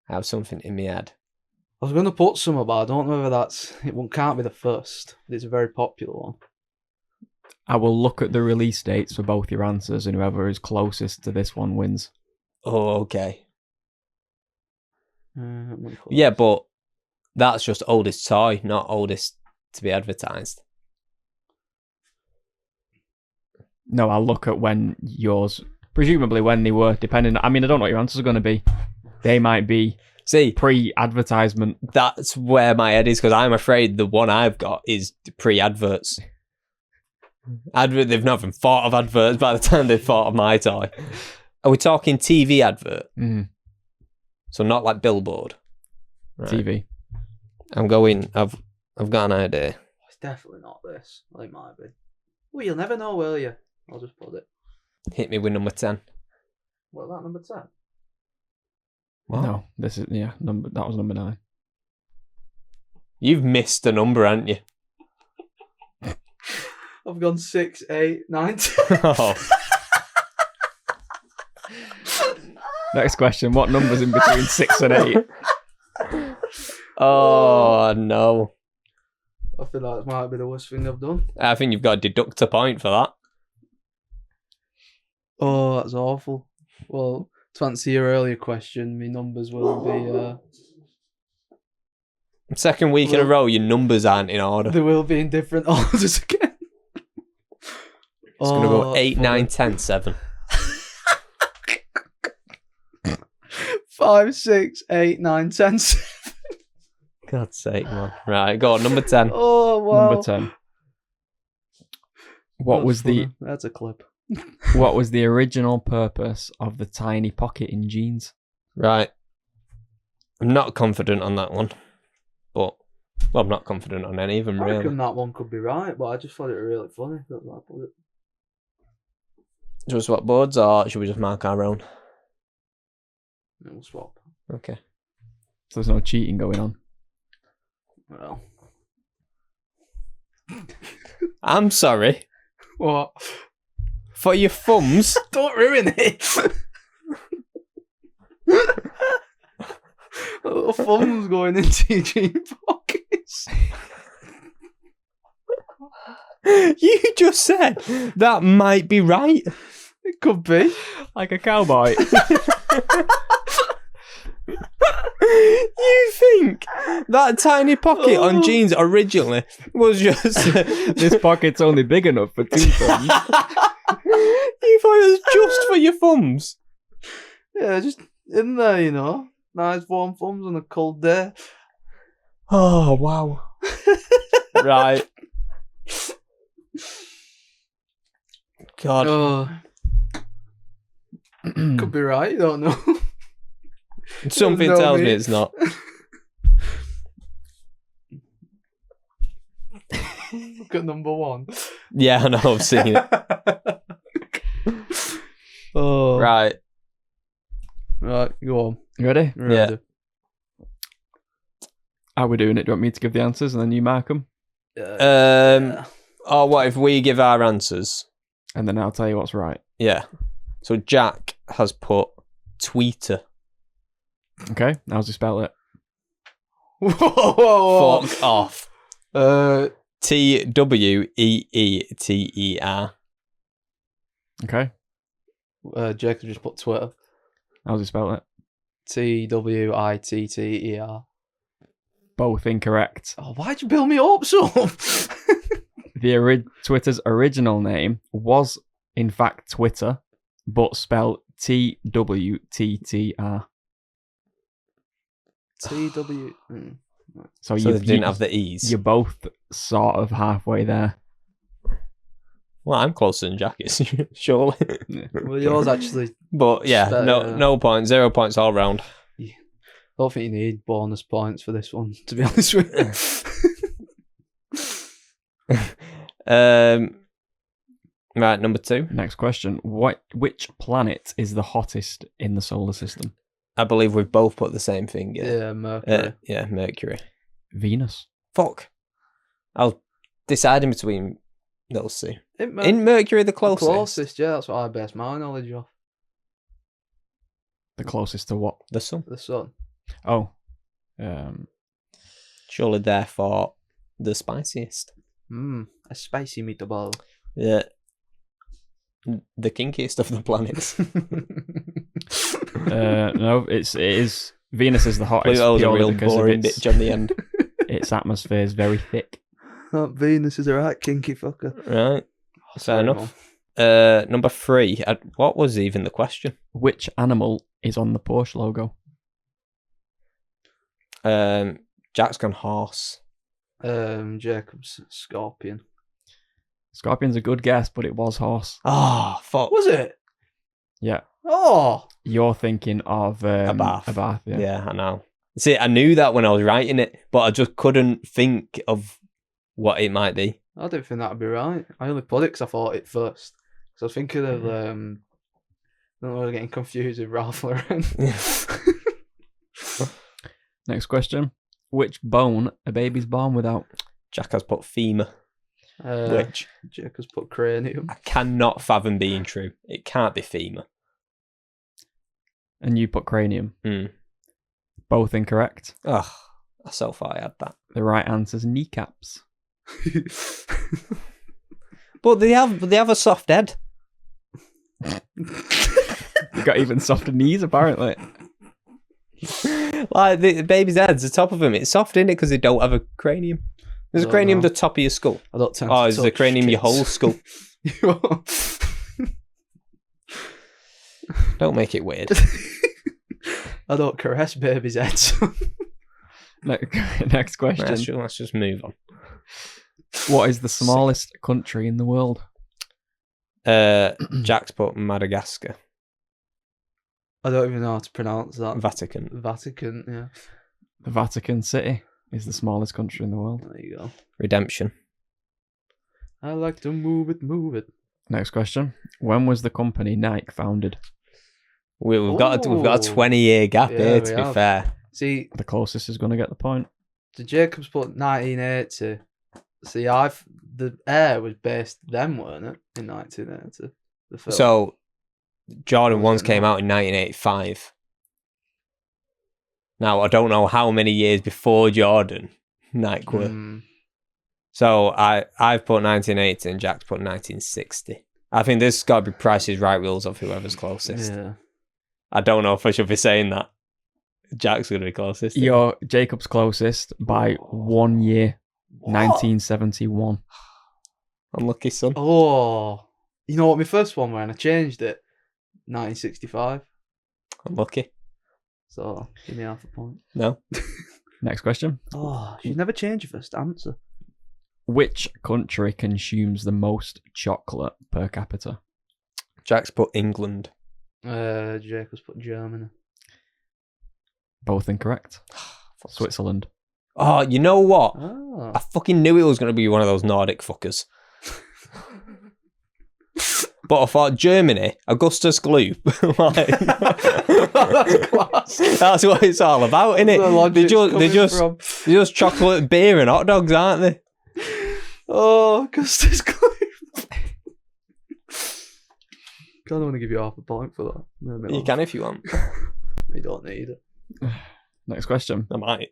I have something in my head. I was going to put some, but I don't know whether can't be the first. It's a very popular one. I will look at the release dates for both your answers, and whoever is closest to this one wins. Oh, okay. Yeah, but that's just oldest toy, not oldest to be advertised. No, I'll look at when yours, presumably when they were, depending. I mean, I don't know what your answers are going to be. They might be pre-advertisement. That's where my head is, because I'm afraid the one I've got is pre-adverts. They've not even thought of adverts by the time they've thought of my toy. Are we talking TV advert? Mm-hmm. So not like billboard. Right. TV. I'm going. I've got an idea. It's definitely not this. Well, it might be. Well, you'll never know, will you? I'll just put it. Hit me with number 10. What, that number 10? What? No, this is that was number 9. You've missed a number, haven't you? I've gone 6, 8, 9, 10. Oh. Next question. What number's in between 6 and 8? Oh, no. I feel like it might be the worst thing I've done. I think you've got to deduct a point for that. Oh, that's awful. Well, to answer your earlier question, my numbers will be... Second week in a row, your numbers aren't in order. They will be in different orders again. It's going to go 8, 9, 10, 7. 5, 6, 8, 9, 10, 7. God's sake, man. Right, go on, number 10. Oh, wow. Number 10. That's a clip. What was the original purpose of the tiny pocket in jeans? Right. I'm not confident on that one. But, well, I'm not confident on any of them, I really. reckon that one could be right, but I just thought it really funny. That's why I put it. Should we swap boards, or should we just mark our own? We'll swap. Okay. So there's no cheating going on. Well. I'm sorry. What? For your thumbs? Don't ruin it. A little thumbs going into your jean pockets. You just said that might be right. It could be. Like a cowboy. You think that tiny pocket on jeans originally was just... This pocket's only big enough for 2 thumbs. You thought it was just for your thumbs? Yeah, just in there, you know. Nice warm thumbs on a cold day. Oh, wow. Right. God. Oh. Could be right, you don't know. Something No, tells me mate. it's not. Look at number 1. Yeah, I know, I've seen it. Oh. Right. Right, go on. You ready? Yeah. How we doing it? Do you want me to give the answers and then you mark them? Or what if we give our answers? And then I'll tell you what's right. Yeah. So Jack has put tweeter. Okay, how's he spell it? Whoa. Fuck off. TWEETER. Okay, Jacob just put Twitter. how's he spell it? TWITTER. Both incorrect. Oh, why'd you build me up so? Twitter's original name was, in fact, Twitter, but spelled TWTTR. TW. So So they didn't have the E's. You're both sort of halfway there. Well, I'm closer than Jack is, surely. Well, yours actually. But yeah, no points, 0 points all round. I don't think you need bonus points for this one, to be honest with you. Right, number 2. Next question. Which planet is the hottest in the solar system? I believe we've both put the same thing. Yeah, Mercury. Yeah, Mercury. Venus. Fuck. I'll decide in between those two. Isn't In Mercury, the the closest. closest, yeah, that's what I base my knowledge off. The closest to what? The sun. The sun. Oh. Surely, therefore, the spiciest. A spicy meatball. Yeah. The kinkiest of the planets. No, it is. Venus is the hottest. That was a purely real because of boring bitch on the end. its atmosphere is very thick. That Venus is a right kinky fucker. Right. Fair Sorry, enough. Mum. Number 3. What was even the question? Which animal is on the Porsche logo? Jack's gone horse. Jacob's scorpion. Scorpion's a good guess, but it was horse. Oh, fuck. Was it? Yeah. Oh. You're thinking of A bath. A bath, yeah. Yeah, I know. See, I knew that when I was writing it, but I just couldn't think of what it might be. I didn't think that would be right. I only put it because I thought it first. Because I was thinking of, I don't know, we're getting confused with Ralph Lauren. Next question. Which bone a baby's born without? Jack has put femur, which Jacob's put cranium. I cannot fathom being true. It can't be femur. And you put cranium. Mm. Both incorrect. Ugh, I so far I had that. The right answer's kneecaps. But they have a soft head. You got even softer knees, apparently. Like the baby's head's the top of them. It's soft, isn't it? Because they don't have a cranium. Is the Don't cranium know. the top of your skull? I don't tend Oh, to is the touch cranium your kids. whole skull? Don't make it weird. I don't caress babies' heads. Next question. Let's just move on. What is the smallest country in the world? Jack's put Madagascar. I don't even know how to pronounce that. Vatican. Vatican, yeah. The Vatican City is the smallest country in the world. There you go. Redemption. I like to move it, move it. Next question. When was the company Nike founded? We've got a Ooh. 20-year gap Yeah, here, we to be have. fair. See, The closest is going to get the point. the Jacobs put 1980. See, the Air was based then, weren't it? In 1980. The film. So, Jordan Was 1s it came not? out in 1985. Now, I don't know how many years before Jordan Nike were. So, I've put 1980 and Jack's put 1960. I think this has got to be Price's Right rules of whoever's closest. Yeah. I don't know if I should be saying that. Jack's going to be closest. Jacob's closest by 1 year. 1971. Unlucky, son. Oh, you know what my first one were, and I changed it. 1965. Unlucky. So give me half a point. No. Next question. Oh, you never change your first answer. Which country consumes the most chocolate per capita? Jack's put England. Jacob's put Germany. Both incorrect. Switzerland. Oh, you know what? Oh. I fucking knew it was going to be one of those Nordic fuckers. But I thought Germany, Augustus Gloop. That's class. That's what it's all about, innit? They're just chocolate, beer and hot dogs, aren't they? Oh, Augustus Gloop. Kind of want to give you half a point for that. You can if you want. You don't need it. Next question. I might.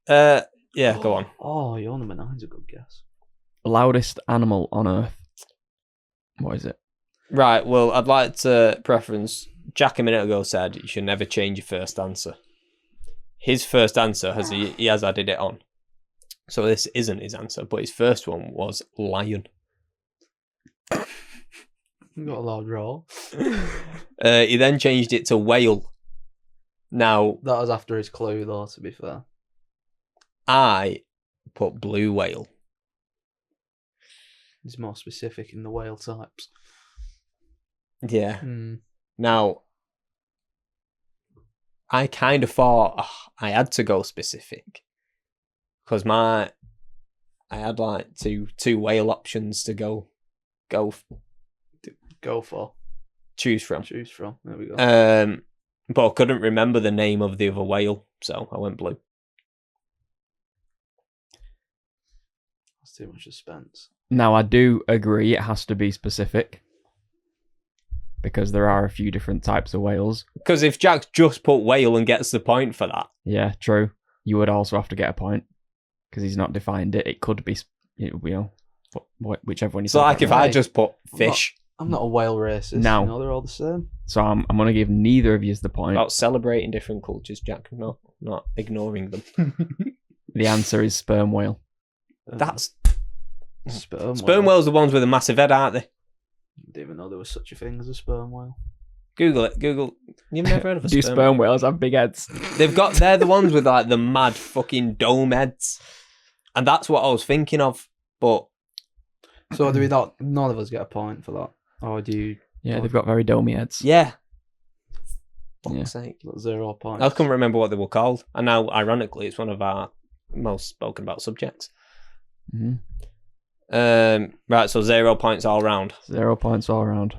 Yeah, go on. Oh, your number 9's a good guess. Loudest animal on Earth. What is it? Right, well, I'd like to preference... Jack a minute ago said you should never change your first answer. His first answer, he has added it on. So this isn't his answer, but his first one was lion. You got a loud roll. He then changed it to whale. Now, That was after his clue, though, to be fair. I put blue whale. He's more specific in the whale types. Yeah. Hmm. Now, I kind of thought I had to go specific because I had like two whale options to go for. choose from. There we go. But I couldn't remember the name of the other whale, so I went blue. That's too much suspense. Now, I do agree it has to be specific because there are a few different types of whales. Because if Jack's just put whale and gets the point for that, Yeah, true. You would also have to get a point because he's not defined it. It could be, whichever one you so said. like if I just put fish, I'm not a whale racist. No. You know, they're all the same. So I'm going to give neither of you the point. about celebrating different cultures, Jack, not ignoring them. The answer is sperm whale. That's Sperm whales, the ones with a massive head, aren't they? I didn't even know there was such a thing as a sperm whale. Google it. Google. You've never heard of a Do sperm sperm whales have big heads? They're the ones with like the mad fucking dome heads. And that's what I was thinking of. But So do we not? None of us get a point for that, or do you? Yeah, they've got very domey heads. yeah. Yeah. Fuck's sake. 0 points. I couldn't remember what they were called. And now, ironically, it's one of our most spoken about subjects. Mm-hmm. Right, so 0 points all round. 0 points all around.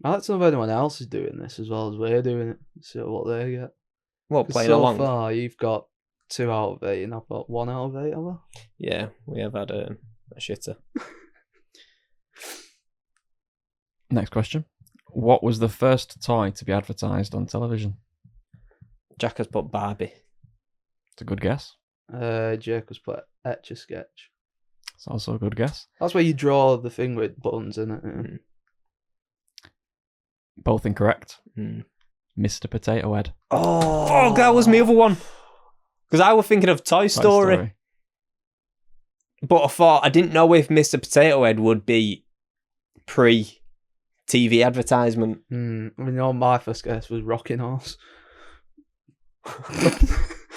I'd like to know if anyone else is doing this as well as we're doing it. See what they get. Well, 'Cause playing so along. far, you've got 2 out of 8, and I've got 1 out of 8. Have I? Yeah, we have had a shitter. Next question. What was the first toy to be advertised on television? Jack has put Barbie. It's a good guess. Jacob's put Etch-a-Sketch. It's also a good guess. That's where you draw the thing with buttons in it. Yeah. Mm. Both incorrect. Mm. Mr. Potato Head. Oh, that was my other one. Because I was thinking of Toy Story. But I thought, I didn't know if Mr. Potato Head would be pre-TV advertisement. I mean, my first guess was Rocking Horse.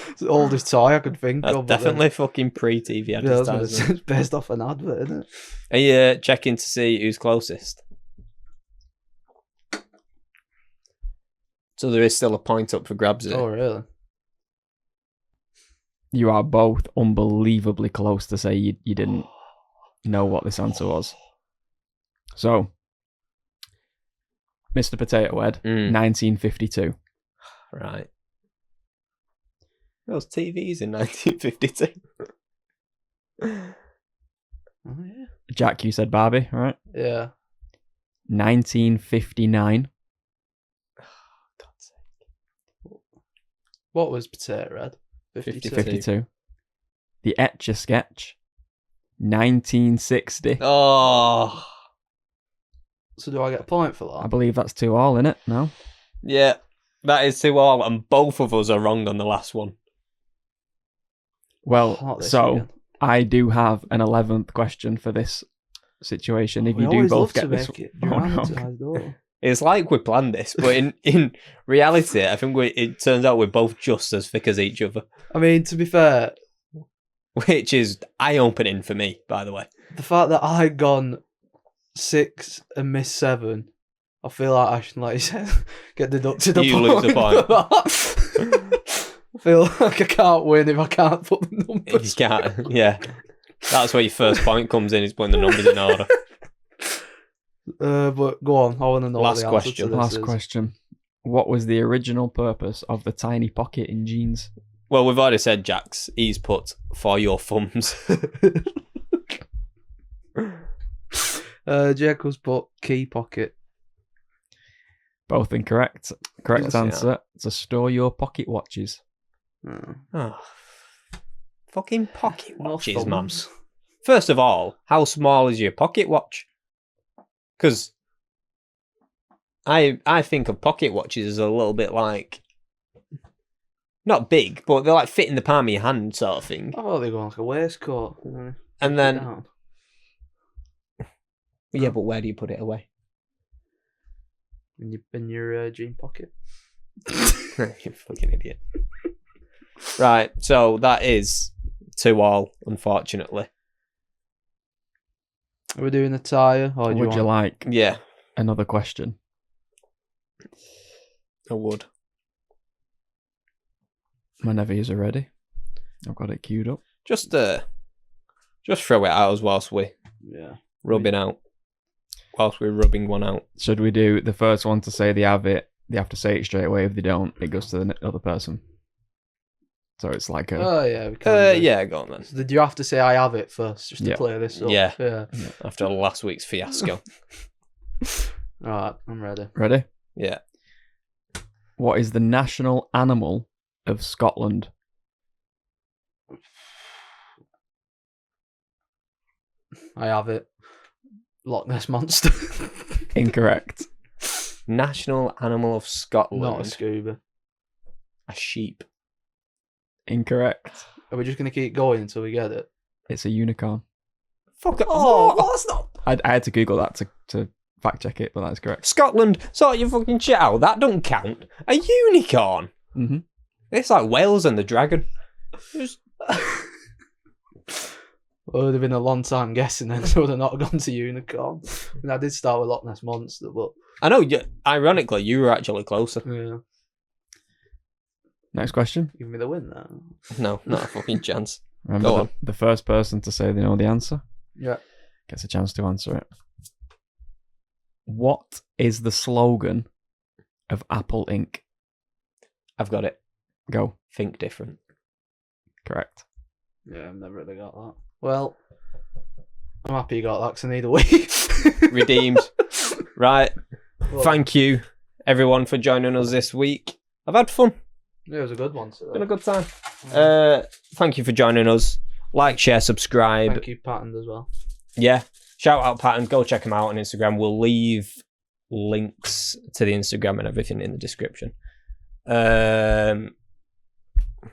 It's the oldest toy I could think That's of. but then- definitely fucking pre-TV Yeah, that's what it advertisement. says. It's based off an advert, isn't it? Are you checking to see who's closest? So there is still a point up for grabs here. Oh, really? You are both unbelievably close to say you didn't know what this answer was. So, Mr. Potato Head, 1952. Right. Those TVs in 1952. Oh, yeah. Jack, you said Barbie, right? Yeah. 1959. God's sake. What was Potato Head? 52. The Etch-a-Sketch, 1960. Oh. So do I get a point for I that? believe that's 2-all, innit? No? Yeah, that is 2-all, and both of us are wrong on the last one. Well, Not this so again. I do have an 11th question for this situation. If We you do always both love get to this, make it oh, no. dramatized, don't we? It's like we planned this, but in reality, I think it turns out we're both just as thick as each other, I mean, to be fair, which is eye-opening for me, by the way. the fact that I gone 6 and missed 7, I feel like I should, like you said, get deducted a You point. lose a point. for that. I feel like I can't win if I can't put the numbers. You can't, yeah. That's where your first point comes in, is putting the numbers in order. But go on, I want to know Last the answer question. to this Last is. question. What was the original purpose of the tiny pocket in jeans? Well, we've already said, Jax, he's put for your thumbs. Jacob's put key pocket. Both incorrect. Correct Yes, yeah. answer, to store your pocket watches. Oh. Oh, fucking pocket No watches, man. thumbs. First of all, how small is your pocket watch? Because I think of pocket watches as a little bit like, not big, but they're like fit in the palm of your hand sort of thing. I thought they go like a waistcoat. And then, Down. yeah, but where do you put it away? In your jean pocket. You fucking idiot. Right, so that is 2-all, unfortunately. Are we doing a tyre? Or Would you like Yeah, another question? I would. Whenever you're ready. I've got it queued up. Just throw it out as whilst we're Yeah. rubbing out. Whilst we're rubbing one out. Should we do the first one to say they have it? They have to say it straight away. If they don't, it goes to the other person. So it's like a... Oh, yeah. We can do. Yeah, go on then. So did you have to say I have it first just to Yeah. play this up? Yeah. Yeah. After last week's fiasco. Alright, I'm ready. Ready? Yeah. What is the national animal of Scotland? I have it. Loch Ness Monster. Incorrect. National animal of Scotland. Not a scuba. A sheep. Incorrect. Are we just going to keep going until we get it? It's a unicorn. Fuck it. Oh, that's not... I had to Google that to fact check it, but that's correct. Scotland, sort your fucking shit out. That don't count. A unicorn. Mm-hmm. It's like Wales and the dragon. Well, it would have been a long time guessing then, so I would have not gone to unicorn. And I did start with Loch Ness Monster, but... I know, ironically, you were actually closer. Yeah. Next question. Give me the win there. No, not a fucking chance. Remember Go on. the first person to say they know the answer Yeah. gets a chance to answer it. What is the slogan of Apple Inc.? I've got it. Go. Think different. Correct. Yeah, I've never really got that. Well, I'm happy you got that because I need a week. Redeemed. Right. Well, Thank you, everyone, for joining us this week. I've had fun. Yeah, it was a good one. Been a good time. Thank you for joining us. Like, share, subscribe. Thank you, Patterned, as well. Yeah. Shout out Pat and go check him out on Instagram. We'll leave links to the Instagram and everything in the description.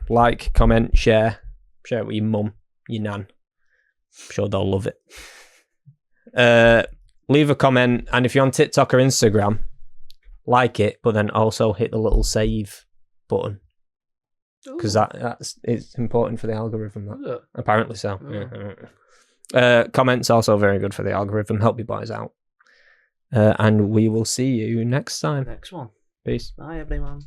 Like, comment, share. Share it with your mum, your nan. I'm sure they'll love it. Leave a comment, and if you're on TikTok or Instagram, like it, but then also hit the little save button. Because it's important for the algorithm. That. Is it? Apparently so. Oh. Comments also very good for the algorithm. Help you boys out. And we will see you next time. Next one. Peace. Bye, everyone.